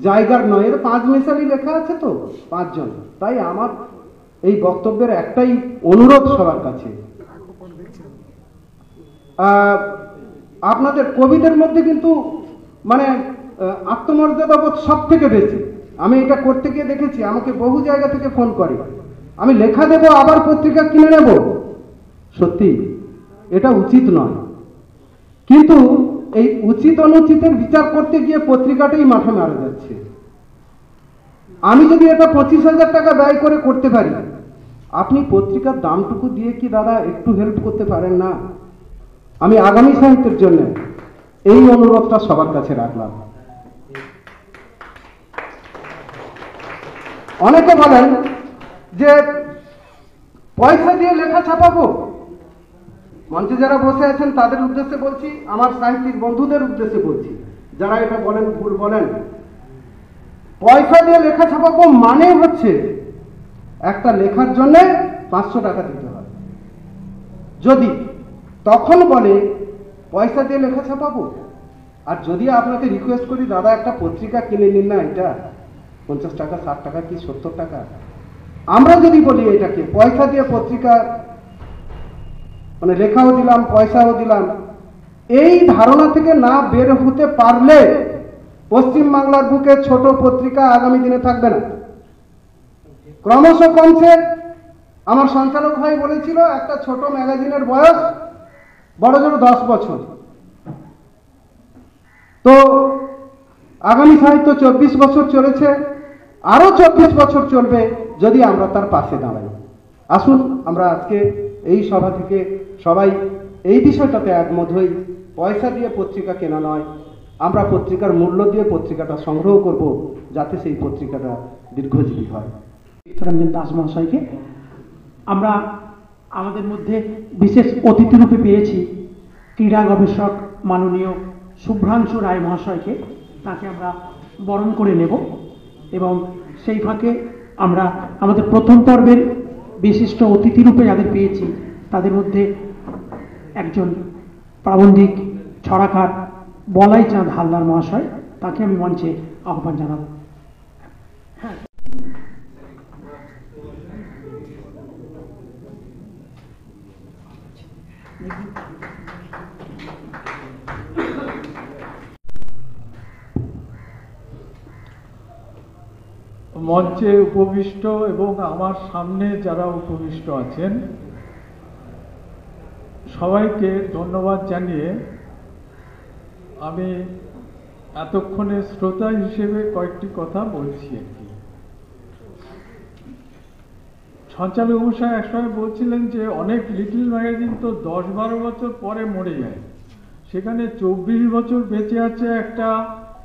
জায়গার নয়, এর 5 মিশালি লেখা আছে তো, 5 জন। তাই আমার এই বক্তব্যের একটাই অনুরোধ সবার কাছে, আপনাদের কবিদের মধ্যে কিন্তু মানে আত্মমর্যাদাবোধ সব থেকে বেশি। আমি এটা করতে গিয়ে দেখেছি, আমাকে বহু জায়গা থেকে ফোন করে, আমি লেখা দেব আবার পত্রিকা কিনে নেব। সত্যি এটা উচিত নয়, কিন্তু এই উচিত অনুচিতের বিচার করতে গিয়ে পত্রিকাটাই মাথা মারা যাচ্ছে। আমি যদি এটা 25,000 টাকা ব্যয় করে করতে পারি, আপনি পত্রিকার দামটুকু দিয়ে কি দাদা একটু হেল্প করতে পারেন না? আমি আগামী সাহিত্যের জন্য এই অনুরোধটা সবার কাছে রাখলাম। অনেকে বলেন যে পয়সা দিয়ে লেখা ছাপাবো। মঞ্চে যারা বসে আছেন তাদের উদ্দেশ্যে বলছি, আমার সাহিত্যিক বন্ধুদের উদ্দেশ্যে বলছি, যারা এটা বলেন ভুল বলেন। পয়সা দিয়ে লেখা ছাপাবো মানে হচ্ছে একটা লেখার জন্য 500 টাকা দিতে হবে। যদি তখন বলে পয়সা দিয়ে লেখা ছাপাবো, আর যদি আপনাকে রিকোয়েস্ট করি দাদা একটা পত্রিকা কিনে নিন না, এটা 50 টাকা 60 টাকা কি 70 টাকা, আমরা যদি বলি এটাকে পয়সা দিয়ে পত্রিকা, মানে লেখাও দিলাম পয়সাও দিলাম, এই ধারণা থেকে না বের হতে পারলে পশ্চিমবাংলার বুকে ছোট পত্রিকা আগামী দিনে থাকবে না, ক্রমশ কমছে। আমার সঞ্চালক ভাই বলেছিল একটা ছোট ম্যাগাজিনের বয়স বড় জোর 10 বছর। তো আগামী সাহিত্য 24 বছর চলেছে, আরো 24 বছর চলবে যদি আমরা তার পাশে দাঁড়াই। আসুন আমরা আজকে এই সভা থেকে সবাই এই বিষয়টাতে একমত হই, পয়সা দিয়ে পত্রিকা কেনা নয়, আমরা পত্রিকার মূল্য দিয়ে পত্রিকাটা সংগ্রহ করব, যাতে সেই পত্রিকাটা দীর্ঘজীবী হয়। চিত্তরঞ্জন দাস মহাশয়কে আমরা আমাদের মধ্যে বিশেষ অতিথি রূপে পেয়েছি ক্রীড়া গবেষক মাননীয় শুভ্রাংশু রায় মহাশয়কে। তাকে আমরা বরণ করে নেব এবং সেই ফাঁকে আমরা আমাদের প্রথম পর্বের বিশিষ্ট অতিথি রূপে যাদের পেয়েছি তাদের মধ্যে একজন প্রাবন্ধিক ছড়াকার বলাই চাঁদ হালদার মহাশয়, তাকে আমি মঞ্চে আহ্বান জানাব। মঞ্চে উপবিষ্ট এবং আমার সামনে যারা উপবিষ্ট আছেন সবাইকে ধন্যবাদ জানিয়ে আমি এতক্ষণে শ্রোতা হিসেবে কয়েকটি কথা বলছি আর কি। সঞ্চালক মশাই একসময় বলছিলেন যে অনেক লিটল ম্যাগাজিন তো 10-12 বছর পরে মরে যায়, সেখানে 24 বছর বেঁচে আছে একটা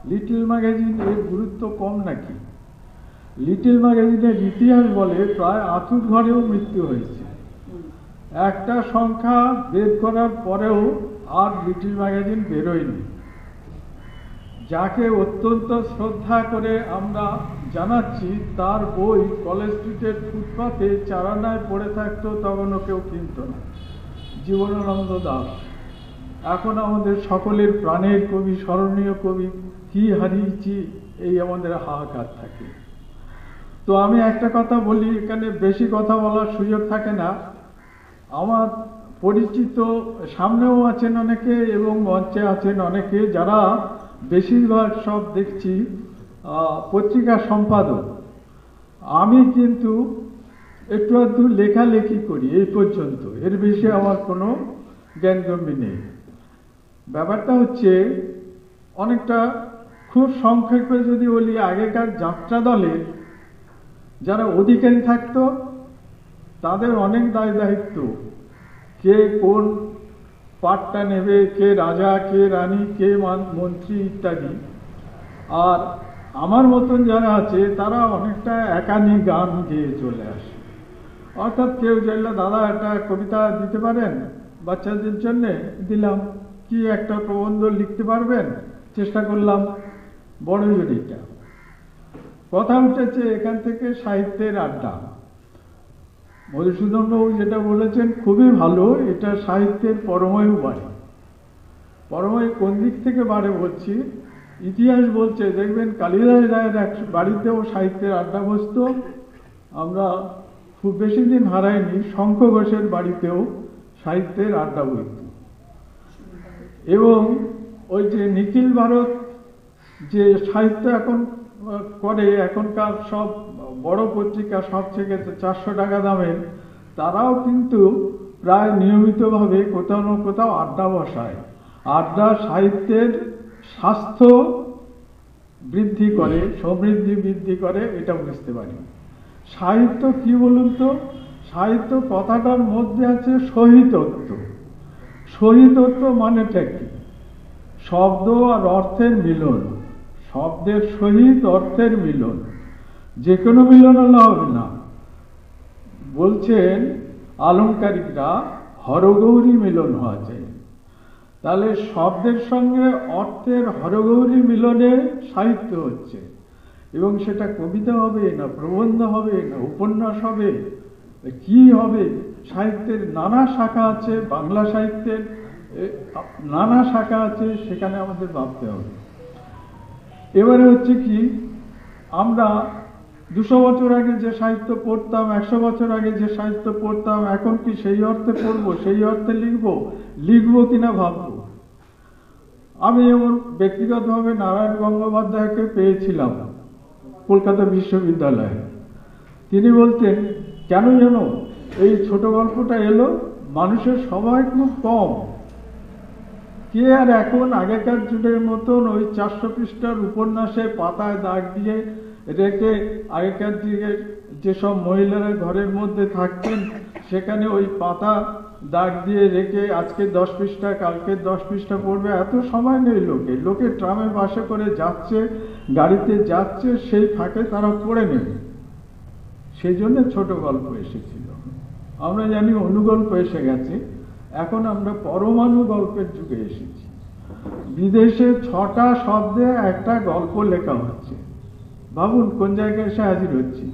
লিটল ম্যাগাজিন, এর গুরুত্ব কম নাকি? লিটল ম্যাগাজিনের ইতিহাস বলে প্রায় আঁতুর ঘরেও মৃত্যু হয়েছে। একটা সংখ্যা বের করার পরেও আর লিটল ম্যাগাজিন বেরোয়নি। যাকে অত্যন্ত শ্রদ্ধা করে আমরা জানাচ্ছি তার বই কলেজ স্ট্রিটের ফুটপাতে চারানায় পড়ে থাকতো, তখনও কেউ কিনত না। জীবনানন্দ দাশ এখন আমাদের সকলের প্রাণের কবি, স্মরণীয় কবি, কি হারিয়েছি এই আমাদের হাহাকার থাকে। তো আমি একটা কথা বলি, এখানে বেশি কথা বলার সুযোগ থাকে না। আমার পরিচিত সামনেও আছেন অনেকে এবং মঞ্চে আছেন অনেকে যারা বেশিরভাগ সব দেখছি পত্রিকা সম্পাদক। আমি কিন্তু একটু আধটু লেখালেখি করি এই পর্যন্ত, এর বেশি আমার কোনো জ্ঞানগম্যি নেই। ব্যাপারটা হচ্ছে অনেকটা খুব সংক্ষেপে যদি বলি, আগেকার যাত্রা দলের যারা অধিকারী থাকতো তাদের অনেক দায় দায়িত্ব, কে কোন পাটটা নেবে, কে রাজা, কে রানী, কে মন্ত্রী ইত্যাদি। আর আমার মতন যারা আছে তারা অনেকটা একানি গান গেয়ে চলে আসে। অর্থাৎ কেউ চাইলে দাদা একটা কবিতা দিতে পারেন বাচ্চাদের জন্যে, দিলাম। কি একটা প্রবন্ধ লিখতে পারবেন, চেষ্টা করলাম, বড় জড়িটা। কথা উঠেছে এখান থেকে সাহিত্যের আড্ডা। মধুসূদন বাবু যেটা বলেছেন খুবই ভালো, এটা সাহিত্যের পরময়ও বাড়ে। পরময় কোন দিক থেকে বাড়ে বলছি, ইতিহাস বলছে দেখবেন কালিদাস রায়ের এক বাড়িতেও সাহিত্যের আড্ডা বসত। আমরা খুব বেশি দিন হারাইনি, শঙ্খ ঘোষের বাড়িতেও সাহিত্যের আড্ডা বসত। এবং ওই যে নিখিল ভারত যে সাহিত্য এখন করে, এখনকার সব বড় পত্রিকা সব থেকে 400 টাকা দামের, তারাও কিন্তু প্রায় নিয়মিতভাবে কোথাও না কোথাও আড্ডা বসায়। আড্ডা সাহিত্যের স্বাস্থ্য বৃদ্ধি করে, সমৃদ্ধি বৃদ্ধি করে, এটা বুঝতে পারি। সাহিত্য কি বলুন তো, সাহিত্য কথাটার মধ্যে আছে সহিতত্ব। সহিতত্ব মানেটা কি? শব্দ আর অর্থের মিলন, শব্দের সহিত অর্থের মিলন। যে কোনো মিলন হলে হবে না। বলছেন আলংকারিকরা হরগৌরী মিলন হওয়া চাই। তাহলে শব্দের সঙ্গে অর্থের হরগৌরী মিলনে সাহিত্য হচ্ছে, এবং সেটা কবিতা হবে না প্রবন্ধ হবে না উপন্যাস হবে, কি হবে? সাহিত্যের নানা শাখা আছে, বাংলা সাহিত্যের নানা শাখা আছে, সেখানে আমাদের ভাবতে হবে। এবারে হচ্ছে কি, আমরা 200 বছর আগে যে সাহিত্য পড়তাম, 100 বছর আগে যে সাহিত্য পড়তাম, এখন কি সেই অর্থে পড়বো, সেই অর্থে লিখবো কিনা ভাববো। আমি যেমন ব্যক্তিগতভাবে নারায়ণ গঙ্গোপাধ্যায়কে পেয়েছিলাম কলকাতা বিশ্ববিদ্যালয়ে। তিনি বলতেন, কেন যেন এই ছোট গল্পটা এলো, মানুষের সময় খুব কম, কে আর এখন আগেকার যুগের মতন ওই 400 পৃষ্ঠার উপন্যাসে পাতায় দাগ দিয়ে রেখে, আগেকার দিকে যেসব মহিলারা ঘরের মধ্যে থাকতেন সেখানে ওই পাতা দাগ দিয়ে রেখে আজকে 10 পৃষ্ঠা কালকে 10 পৃষ্ঠা পড়বে, এত সময় নেই লোকে ট্রামে বাসে করে যাচ্ছে, গাড়িতে যাচ্ছে, সেই ফাঁকে তারা পড়ে নেবে। সেই জন্য ছোট গল্প এসেছিল। আমরা জানি অনুগল্প এসে গেছে, এখন আমরা পরমাণু গল্পের যুগে এসেছি। বিদেশে 6টা শব্দে একটা গল্প লেখা হচ্ছে, ভাবুন কোন জায়গায় এসে হাজির হচ্ছে।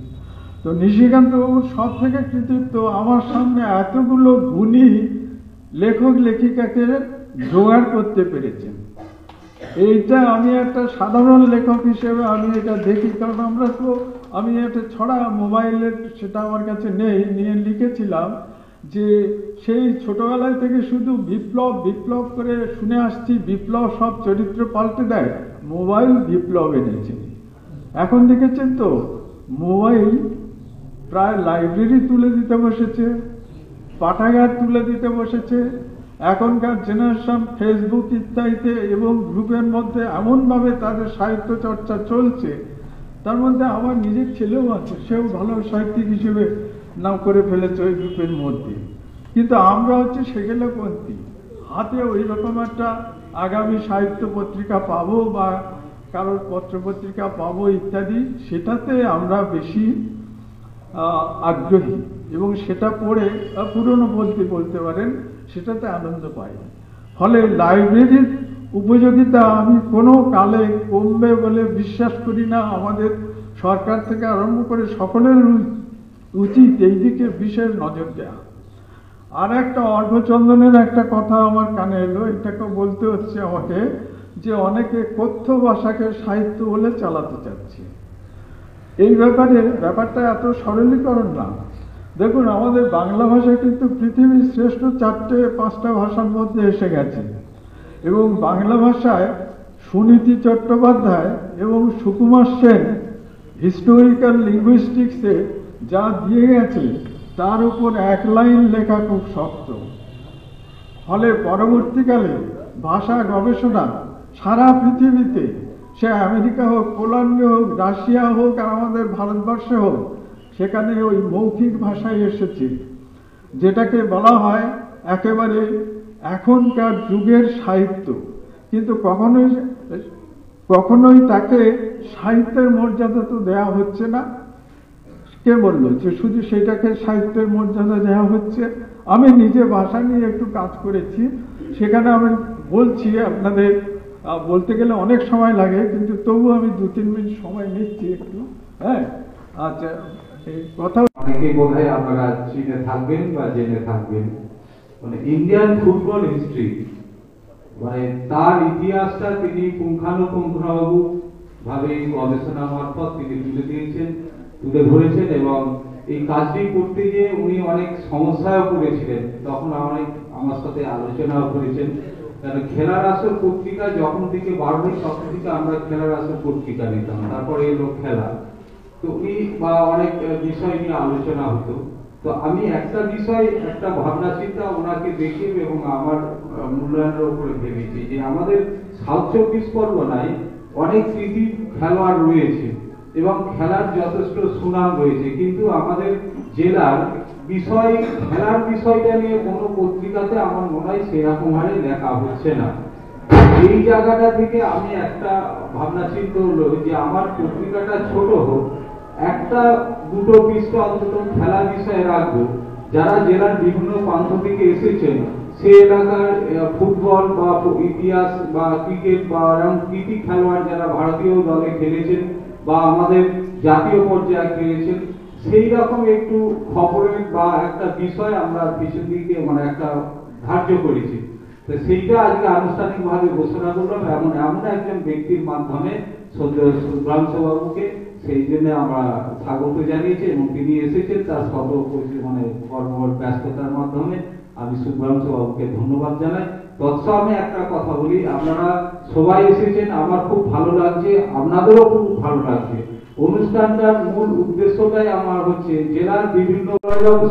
তো নিশিকান্ত বাবুর সব থেকে কৃতিত্ব, আমার সামনে এতগুলো গুণী লেখক লেখিকাকে জোগাড় করতে পেরেছেন। এইটা আমি একটা সাধারণ লেখক হিসেবে আমি এটা দেখি, কারণ আমি একটা ছড়া মোবাইলের, সেটা আমার কাছে নেই, নিয়ে লিখেছিলাম যে সেই ছোটবেলায় থেকে শুধু বিপ্লব বিপ্লব করে শুনে আসছি, বিপ্লব সব চরিত্র পাল্টে দেয়, মোবাইল বিপ্লব এনেছে। এখন দেখেছেন তো মোবাইল প্রায় লাইব্রেরি তুলে দিতে বসেছে, পাঠাগার তুলে দিতে বসেছে। এখনকার জেনারেশন ফেসবুক ইত্যাদিতে এবং গ্রুপের মধ্যে এমনভাবে তাদের সাহিত্য চর্চা চলছে, তার মধ্যে আমার নিজের ছেলেও আছে, সেও ভালো সাহিত্যিক হিসেবে নাম করে ফেলেছে ওই গ্রুপের মধ্যে। কিন্তু আমরা হচ্ছে সেগেলেপন্থী, হাতে ওই রকম একটা আগামী সাহিত্য পত্রিকা পাবো বা কারোর পত্রপত্রিকা পাবো ইত্যাদি, সেটাতে আমরা বেশি আগ্রহী এবং সেটা পড়ে পুরনো বলতে পারেন, সেটাতে আনন্দ পাই। ফলে লাইব্রেরির উপযোগিতা আমি কোনো কালে কমবে বলে বিশ্বাস করি না। আমাদের সরকার থেকে আরম্ভ করে সকলের উচিত এই দিকে বিশেষ নজর দেওয়া। আর একটা অর্ঘচন্দনের একটা কথা আমার কানে এলো, এটাকে বলতে হচ্ছে আমাকে, যে অনেকে কথ্য ভাষাকে সাহিত্য বলে চালাতে চাচ্ছে। এই ব্যাপারটা এত সরলীকরণ না। দেখুন আমাদের বাংলা ভাষা কিন্তু পৃথিবীর শ্রেষ্ঠ 4-5টা ভাষার মধ্যে এসে গেছে, এবং বাংলা ভাষায় সুনীতি চট্টোপাধ্যায় এবং সুকুমার সেন হিস্টোরিক্যাল লিঙ্গুইস্টিক্সে যা দিয়ে গেছে তার উপর 1 লাইন লেখা খুব শক্ত। ফলে পরবর্তীকালে ভাষা গবেষণা সারা পৃথিবীতে, সে আমেরিকা হোক, পোল্যান্ড হোক, রাশিয়া হোক, আর আমাদের ভারতবর্ষে হোক, সেখানে ওই মৌখিক ভাষায় এসেছে, যেটাকে বলা হয় একেবারে এখনকার যুগের সাহিত্য। কিন্তু কখনোই তাকে সাহিত্যের মর্যাদা তো দেওয়া হচ্ছে না। কে বললো যে শুধু সেটাকে সাহিত্যের মর্যাদা দেওয়া হচ্ছে? আমি নিজে ভাষা নিয়ে একটু কাজ করেছি, সেখানে আমি বলছি, আপনাদের বলতে গেলে অনেক সময় লাগে, কিন্তু তবু আমি 2-3 মিনিট সময় নিচ্ছি একটু। হ্যাঁ, আচ্ছা, এই কথা অনেকে বোধহয় আপনারা চিনে থাকবেন বা জেনে থাকবেন, মানে ইন্ডিয়ান ফুটবল হিস্ট্রি, মানে তার ইতিহাসটা তিনি পুঙ্খানুপুঙ্খভাবে ভাবে গবেষণা মারফত তিনি তুলে ধরেছেন, এবং এই কাজটি করতে গিয়ে উনি অনেক সমস্যায় পড়েছিলেন। তখন আমার সাথে আলোচনাও করেছেন, কারণ খেলার আসর পত্রিকা যখন থেকে বার হয় তখন থেকে আমরা খেলার আসর পত্রিকা নিতাম, তারপরে এলো খেলা। তো উনি বা অনেক বিষয় নিয়ে আলোচনা হতো। তো আমি একটা বিষয়, একটা ভাবনা চিন্তা ওনাকে দেখে এবং আমার মূল্যায়নের উপরে ভেবেছি যে আমাদের সাউথ 24 পরগনায় অনেক কৃতি খেলোয়াড় রয়েছে এবং খেলার যথেষ্ট সুনাম রয়েছে, কিন্তু আমাদের জেলার বিষয়, খেলার বিষয়টা নিয়ে কোনো পত্রিকাতে আমার মনে হয় সেরকম হারে লেখা হচ্ছে না। এই জায়গাটা থেকে আমি একটা ভাবনা চিন্তা হলো যে আমার পত্রিকাটা ছোট হোক, 1-2 পৃষ্ঠা অন্তত খেলা বিষয়ে রাখবো। যারা জেলার বিভিন্ন প্রান্ত থেকে এসেছেন, সে এলাকার ফুটবল বা ইতিহাস বা ক্রিকেট বা এরকম কৃতি খেলোয়াড় যারা ভারতীয় দলে খেলেছেন বা আমাদের জাতীয় পর্যায়ে খেলেছেন, সেই রকম একটু খবরের বা একটা বিষয় আমরা পিছন দিকে মানে একটা ধার্য করেছি। তো সেইটা আজকে আনুষ্ঠানিকভাবে ঘোষণা করলাম এমন একজন ব্যক্তির মাধ্যমে, সুব্রাংশুবাবুকে, সেই জন্য আমরা স্বাগত জানিয়েছি এবং তিনি এসেছেন তার মানে ব্যস্ততার মাধ্যমে। আমি সুব্রাংশুবাবুকে ধন্যবাদ জানাই। তৎসঙ্গে একটা কথা বলি, আপনারা সবাই এসেছেন, আমার খুব ভালো লাগছে, আপনাদেরও খুব ভালো লাগছে। অনুষ্ঠানটার মূল উদ্দেশ্যটাই আমার হচ্ছে জেলার বিভিন্ন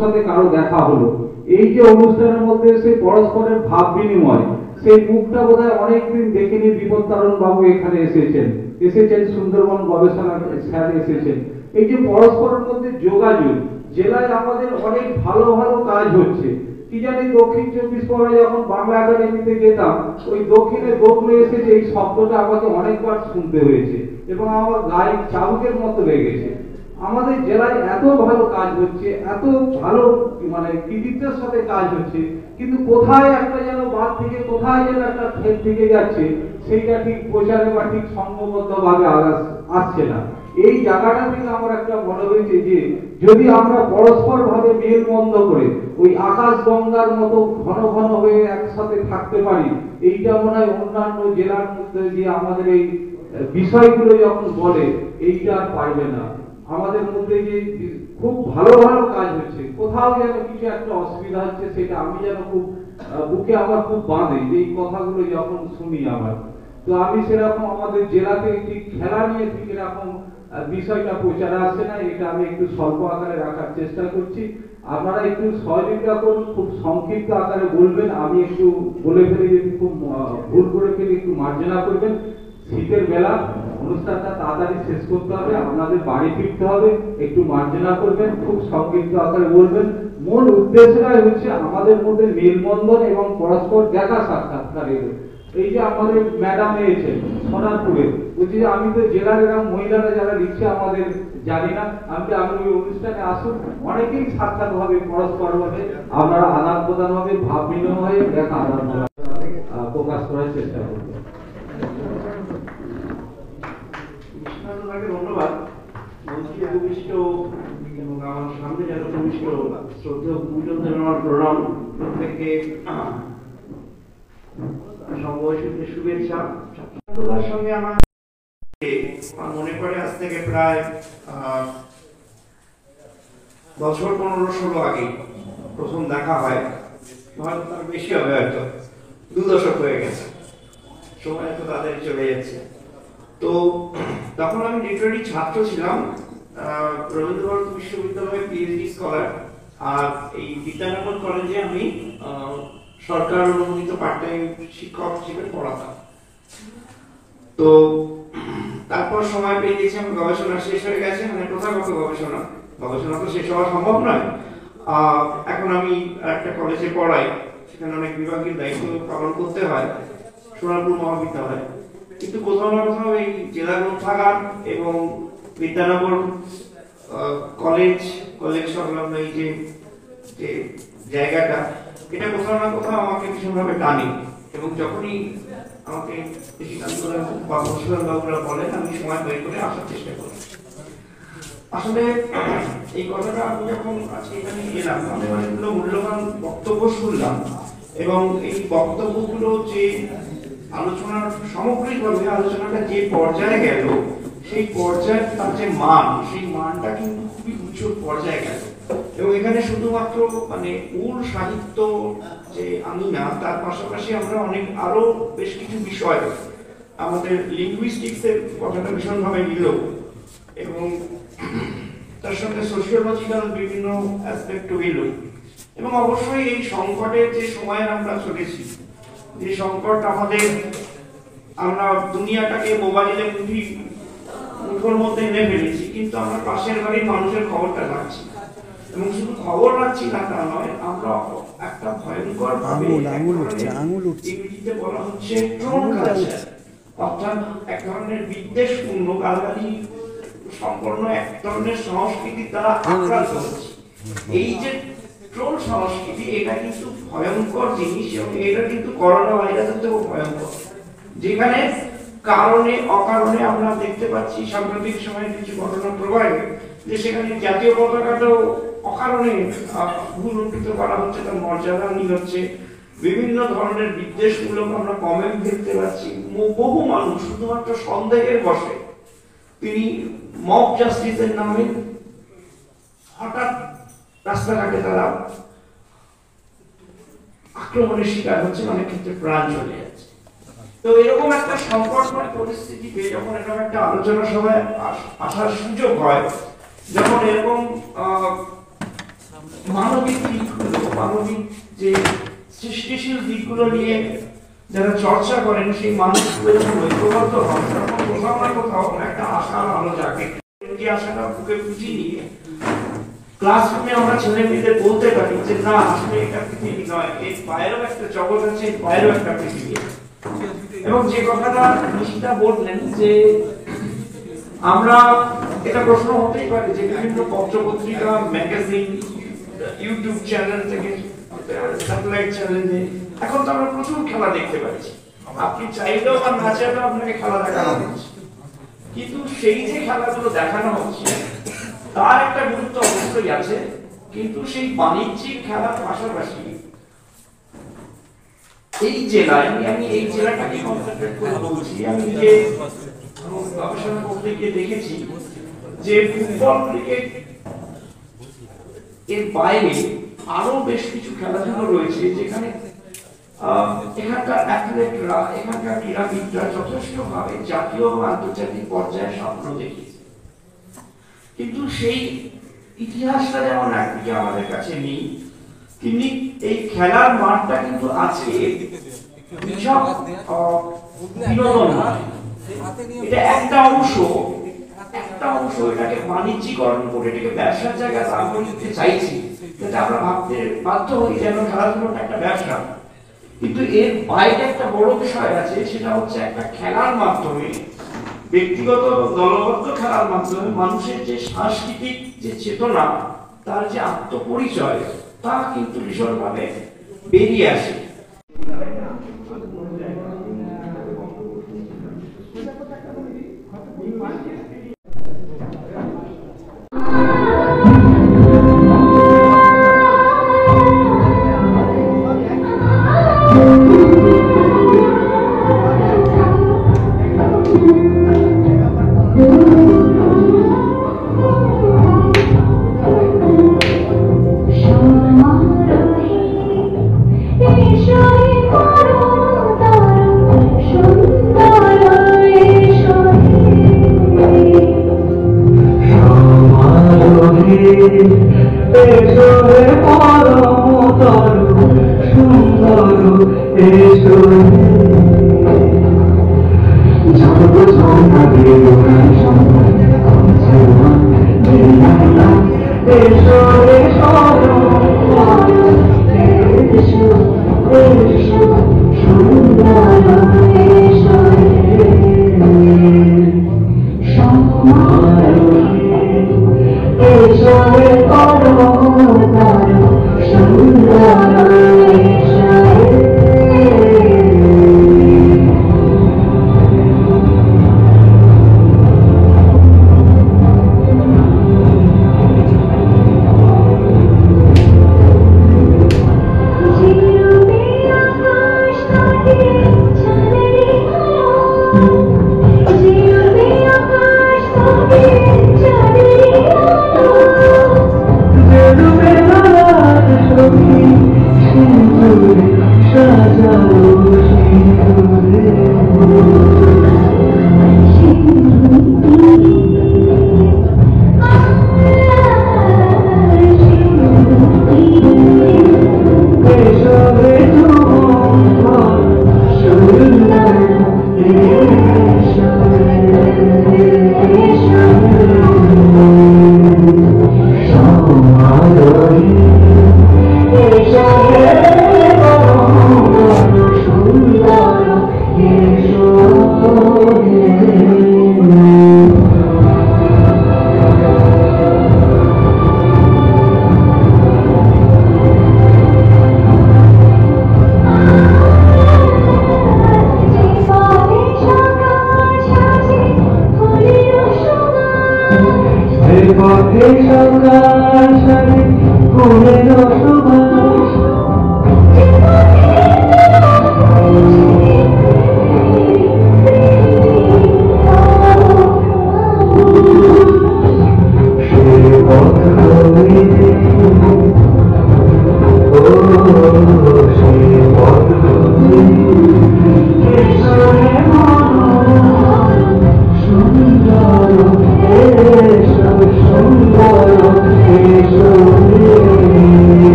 সাথে কারো দেখা হলো, এই যে অনুষ্ঠানের মধ্যে সেই পরস্পরের ভাব বিনিময়, সেই মুখটা বোধহয় অনেকদিন দেখিনি। বিপত্তারণ বাবু এখানে এসেছেন, সুন্দরবন গবেষণা স্যার এসেছেন। এই যে পরস্পরের মধ্যে যোগাযোগ, জেলায় আমাদের অনেক ভালো ভালো কাজ হচ্ছে। কি জানি দক্ষিণ 24 পরগনায় যখন বাংলা একাডেমিতে যেতাম, ওই দক্ষিণে গোখলে এসেছে, এই শব্দটা আমাকে অনেকবার শুনতে হয়েছে এবং আমার গায়ে চাবুকের মতো লেগেছে। আমাদের জেলায় এত ভালো কাজ হচ্ছে, এত ভালো মানে কৃতিত্বের সাথে কাজ হচ্ছে, কিন্তু কোথায় একটা যেন বাদ থেকে কোথায় যেন একটা ফের থেকে যাচ্ছে, সেইটা ঠিক প্রচারে বা ঠিক সংঘবদ্ধ ভাবে আসছে না। এই জায়গাটা থেকে আমার একটা মনে হয়েছে যে যদি আমরা পরস্পর ভাবে মেল বন্ধ করে ওই আকাশ গঙ্গার মতো ঘন ঘন হয়ে একসাথে থাকতে পারি, এইটা মনে হয় অন্যান্য জেলার মধ্যে যে আমাদের এই বিষয়গুলো যখন বলে এইটা আর পারবে না। আমাদের মধ্যে যে খুব ভালো ভালো কাজ হচ্ছে, কোথাও যেন কিছু একটা অসুবিধা হচ্ছে, সেটা আমি যেন খুব বুকে আমার খুব বাঁধে এই কথাগুলো যখন শুনি আমার। তো আমি সেরকম আমাদের জেলাতে ঠিক খেলা নিয়ে ঠিক এরকম বিষয়টা প্রচারে আসছে না, এটা আমি একটু স্বল্প আকারে রাখার চেষ্টা করছি। আপনারা একটু সহযোগিতা করুন, খুব সংক্ষিপ্ত আকারে বলবেন, আমি একটু বলে ফেলি যদি খুব ভুল করে ফেলি একটু মার্জনা করবেন। শীতের বেলা অনুষ্ঠানটা তাড়াতাড়ি শেষ করতে হবে, আপনাদের বাড়ি ফিরতে হবে, একটু মার্জনা করবেন, খুব সংক্ষিপ্ত আকারে বলবেন। মূল উদ্দেশ্যটাই হচ্ছে আমাদের মধ্যে মেলবন্ধন এবং পরস্পর দেখা সাক্ষাৎকার। এই যে আমাদের ম্যাডাম এসেছে সোনারপুরে, বলছি যে আমি তো জেলার এরকম মহিলারা যারা লিখছে আমাদের জানি না, আমি ওই অনুষ্ঠানে আসুন, অনেকেই সাক্ষাৎ হবে, পরস্পর ভাবে আপনারা আদান প্রদান হবে, ভাব বিনিময়ে দেখা আদান প্রকাশ করার চেষ্টা করবো। ধন্যবাদ। মঞ্চে উপবিষ্ট এবং আমার সামনে যারা উপবিষ্ট শ্রদ্ধেয় গুরুজনদের আমার প্রণাম, প্রত্যেককে সমবয়সীদের শুভেচ্ছা। ছাত্রদের সঙ্গে আমার মনে পড়ে আজ থেকে প্রায় বছর 15-16 আগে প্রথম দেখা হয়, হয়তো তার বেশি হবে, হয়তো 2 দশক হয়ে গেছে, সময় তো তাদের চলে যাচ্ছে। তো তখন আমি লিটারারি ছাত্র ছিলাম, রবীন্দ্রভারতী বিশ্ববিদ্যালয়ে পিএইচডি স্কলার, আর এই বিদ্যানগর কলেজে আমি সরকার অনুমোদিত পার্ট টাইম শিক্ষক হিসেবে পড়াতাম। তো তারপর সময় পেয়ে গেছি, আমি গবেষণা শেষ হয়ে গেছে, মানে প্রথাগত গবেষণা তো শেষ হওয়া সম্ভব নয়। এখন আমি একটা কলেজে পড়াই, সেখানে অনেক বিভাগের দায়িত্ব পালন করতে হয়, সোনারপুর মহাবিদ্যালয়। কিন্তু কোথাও না কোথাও এই জেলা গ্রন্থাগার এবং বিদ্যানগর কলেজ সংলগ্ন এই যে জায়গাটা, এটা কোথাও না কোথাও আমাকে ভীষণভাবে টানে। এবং যখনই আমাকে বা বসুধন বাবুরা বলেন, আমি সময় বের করে আসার চেষ্টা করি। আসলে এই কথাটা আমি যখন আজকে এখানে এলাম, আমি অনেকগুলো মূল্যবান বক্তব্য শুনলাম, এবং এই বক্তব্যগুলো যে আলোচনার সামগ্রিকভাবে আলোচনাটা যে পর্যায়ে গেল, সেই পর্যায়ে তার যে মান, সেই মানটা কিন্তু খুবই উচ্চ পর্যায়ে গেল। এবং এখানে শুধুমাত্র মানে মূল সাহিত্য যে আমি না, তার পাশাপাশি আমরা অনেক আরো বেশ কিছু বিষয়, আমাদের লিঙ্গুইস্টিক্সের কথাটা ভীষণভাবে নিল, এবং তার সঙ্গে সোশিওলজিক্যাল বিভিন্ন অ্যাসপেক্টও এলো। এবং অবশ্যই এই সংকটের যে সময়ে আমরা চলেছি, যে সংকট আমাদের, আমরা দুনিয়াটাকে মোবাইলে মুঠোর মধ্যে এনে ফেলেছি, কিন্তু আমরা পাশের বাড়ির মানুষের খবরটা রাখছি, এবং শুধু খবর রাখছি না তা নয়, আমরা একটা ভয়ঙ্কর ইংরেজিতে বলা হচ্ছে ট্রোল কালচার, অর্থাৎ এক ধরনের বিদ্বেষপূর্ণ গালাগালি সম্পন্ন এক ধরনের সংস্কৃতি দ্বারা আক্রান্ত হচ্ছে। এই যে ট্রোল সংস্কৃতি, এটা কিন্তু ভয়ঙ্কর জিনিস, এবং এটা কিন্তু করোনা ভাইরাসের থেকেও ভয়ঙ্কর, যেখানে কারণে অকারণে আমরা দেখতে পাচ্ছি সাম্প্রতিক সময়ে কিছু ঘটনা প্রবাহে, যে সেখানে জাতীয় পতাকাটাও অকারণে ভুলুণ্ঠিত করা হচ্ছে, তার মর্যাদা নিয়ে হচ্ছে, বিভিন্ন ধরনের বিদ্বেষমূলক আমরা কমেন্ট দেখতে পাচ্ছি। বহু মানুষ শুধুমাত্র সন্দেহের বশে তিনি মব জাস্টিসের নামে হঠাৎ রাস্তাঘাটে তারা আক্রমণের শিকার হচ্ছে, অনেক ক্ষেত্রে প্রাণ চলে যাচ্ছে। তো এরকম একটা সংকটময় পরিস্থিতিতে যখন এরকম একটা আলোচনা সভায় আসার সুযোগ হয়, যখন এরকম মানবিক দিকগুলো, মানবিক যে সৃষ্টিশীল দিকগুলো নিয়ে যারা চর্চা করেন, সেই মানুষগুলো যখন ঐক্যবদ্ধ হন, তখন কোথাও না কোথাও একটা আশার আলো জাগে। যে আশাটা বুকে পুঁজি নিয়ে ক্লাসরুমে আমরা ছেলে মেয়েদের বলতে পারি যে না, আসলে এটা পৃথিবী নয়, এর বাইরেও একটা জগৎ আছে, এর বাইরেও একটা পৃথিবী আছে। এবং যে কথাটা নিশিতা বললেন যে আমরা এটা প্রশ্ন হতেই পারে যে বিভিন্ন পত্রপত্রিকা, ম্যাগাজিন, ইউটিউব চ্যানেল থেকে স্যাটেলাইট চ্যানেলে এখন তো আমরা প্রচুর খেলা দেখতে পাচ্ছি। আপনি চাইলেও আর না চাইলেও আপনাকে খেলা দেখানো হচ্ছে, কিন্তু সেই যে খেলাগুলো দেখানো হচ্ছে তার একটা গুরুত্ব অবশ্যই আছে। কিন্তু সেই বাণিজ্যিক খেলার পাশাপাশি এই জেলায়, আমি এই জেলাটাকে কনসেন্ট্রেট করে বলছি, আমি যে গবেষণা করতে গিয়ে দেখেছি যে ফুটবল, ক্রিকেট এর বাইরে আরো বেশ কিছু খেলাধুলো রয়েছে যেখানে এখানকার অ্যাথলেটরা, এখানকার ক্রীড়াবিদরা যথেষ্টভাবে জাতীয় ও আন্তর্জাতিক পর্যায়ে স্বপ্ন দেখিয়েছে, কিন্তু সেই ইতিহাসটা যেমন একদিকে আমাদের কাছে নেই, তেমনি এই খেলার মাঠটা কিন্তু আছে বিনোদন। এটা একটা অংশ এটাকে বাণিজ্যিকরণ করে, এটাকে ব্যবসার জায়গায় দান করতে চাইছি, যাতে আমরা ভাবতে বাধ্য হই যেন খেলাধুলোটা একটা ব্যবসা। কিন্তু এর বাইরে একটা বড় বিষয় আছে, সেটা হচ্ছে একটা খেলার মাধ্যমে, ব্যক্তিগত দলবদ্ধ খেলার মাধ্যমে মানুষের যে সাংস্কৃতিক যে চেতনা, তার যে আত্মপরিচয়, তা কিন্তু ভীষণভাবে বেরিয়ে আসে।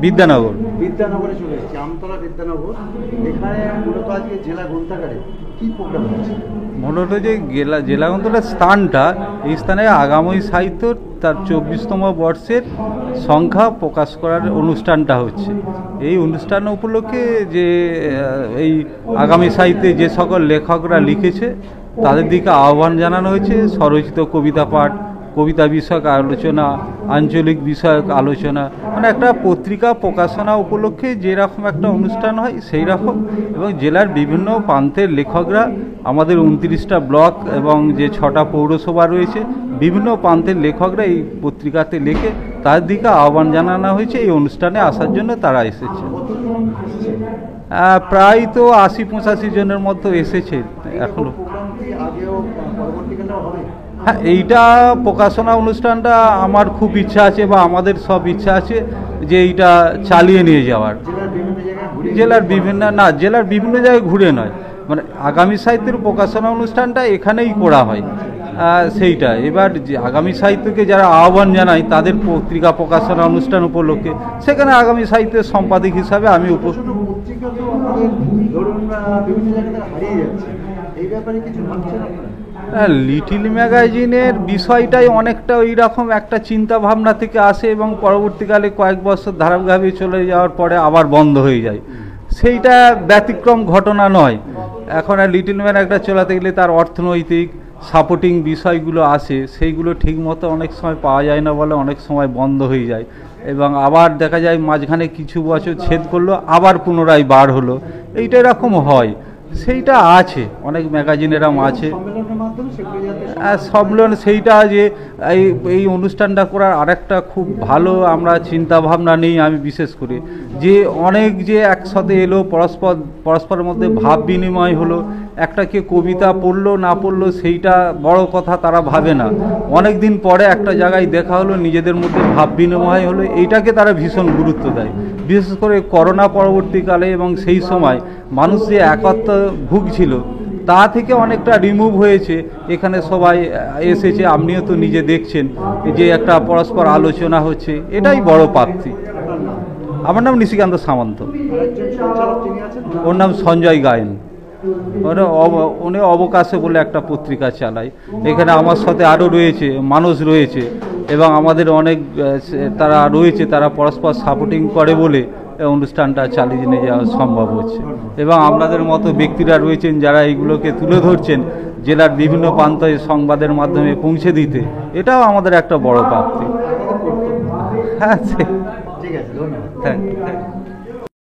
বিদ্যানগর। বিদ্যানগরে চলে এসেছি, আমতলা বিদ্যানগর। এখানে মূলত আজকে জেলা গ্রন্থাগারে কি প্রোগ্রাম হচ্ছে? মূলত যে জেলা গ্রন্থাগারের স্থানটা, এই স্থানে আগামী সাহিত্য তার 24তম বর্ষের সংখ্যা প্রকাশ করার অনুষ্ঠানটা হচ্ছে। এই অনুষ্ঠান উপলক্ষে যে এই আগামী সাহিত্যে যে সকল লেখকরা লিখেছে তাদের দিকে আহ্বান জানানো হয়েছে। স্বরচিত কবিতা পাঠ, কবিতা বিষয়ক আলোচনা, আঞ্চলিক বিষয়ক আলোচনা, মানে একটা পত্রিকা প্রকাশনা উপলক্ষে যেরকম একটা অনুষ্ঠান হয় সেই রকম। এবং জেলার বিভিন্ন প্রান্তের লেখকরা, আমাদের 29টা ব্লক এবং যে 6টা পৌরসভা রয়েছে, বিভিন্ন প্রান্তের লেখকরা এই পত্রিকাতে লেখে, তার দিকে আহ্বান জানানো হয়েছে এই অনুষ্ঠানে আসার জন্য। তারা এসেছে প্রায় তো 80-85 জনের মতো এসেছে এখনো। হ্যাঁ, এইটা প্রকাশনা অনুষ্ঠানটা আমার খুব ইচ্ছা আছে, বা আমাদের সব ইচ্ছা আছে যে এইটা চালিয়ে নিয়ে যাওয়ার। জেলার বিভিন্ন জায়গায় ঘুরে নয়, মানে আগামী সাহিত্যের প্রকাশনা অনুষ্ঠানটা এখানেই করা হয় সেইটা। এবার যে আগামী সাহিত্যকে যারা আহ্বান জানায় তাদের পত্রিকা প্রকাশনা অনুষ্ঠান উপলক্ষে, সেখানে আগামী সাহিত্যের সম্পাদক হিসাবে আমি লিটিল ম্যাগাজিনের বিষয়টাই অনেকটা ওই রকম একটা চিন্তা ভাবনা থেকে আসে এবং পরবর্তীকালে কয়েক বছর ধারাবাহিকভাবে চলে যাওয়ার পরে আবার বন্ধ হয়ে যায়। সেইটা ব্যতিক্রম ঘটনা নয়। এখন আর লিটিল ম্যান একটা চলাতে গেলে তার অর্থনৈতিক সাপোর্টিং বিষয়গুলো আসে, সেইগুলো ঠিকমতো অনেক সময় পাওয়া যায় না বলে অনেক সময় বন্ধ হয়ে যায়, এবং আবার দেখা যায় মাঝখানে কিছু বছর ছেদ করলো, আবার পুনরায় বার হলো, এইটা এরকম হয়। সেইটা আছে, অনেক ম্যাগাজিনেরা আছে সম্মেলন। সেইটা যে এই অনুষ্ঠানটা করার আরেকটা খুব ভালো আমরা চিন্তা ভাবনা নেই আমি বিশেষ করে, যে অনেক যে একসাথে এলো, পরস্পরের মধ্যে ভাব বিনিময় হলো, একটা কে কবিতা পড়লো না পড়লো সেইটা বড় কথা তারা ভাবে না। অনেক দিন পরে একটা জায়গায় দেখা হলো, নিজেদের মধ্যে ভাব বিনিময় হলো, এইটাকে তারা ভীষণ গুরুত্ব দেয়। বিশেষ করে করোনা পরবর্তীকালে এবং সেই সময় মানুষ যে একত্র ভুগছিল তা থেকে অনেকটা রিমুভ হয়েছে। এখানে সবাই এসেছে, আপনিও তো নিজে দেখছেন যে একটা পরস্পর আলোচনা হচ্ছে, এটাই বড় প্রাপ্তি। আমার নাম নিশিকান্ত সামন্ত, ওর নাম সঞ্জয় গায়েন। উনি অবকাশে বলে একটা পত্রিকা চালায়। এখানে আমার সাথে আরও রয়েছে, মানুষ রয়েছে, এবং আমাদের অনেক তারা রয়েছে, তারা পরস্পর সাপোর্টিং করে বলে অনুষ্ঠানটা চালিয়ে নিয়ে যাওয়া সম্ভব হচ্ছে। এবং আপনাদের মতো ব্যক্তিরা রয়েছেন যারা এইগুলোকে তুলে ধরছেন জেলার বিভিন্ন প্রান্তে সংবাদের মাধ্যমে পৌঁছে দিতে, এটাও আমাদের একটা বড় প্রাপ্তি। হ্যাঁ, ঠিক আছে, ধন্যবাদ। Thank you.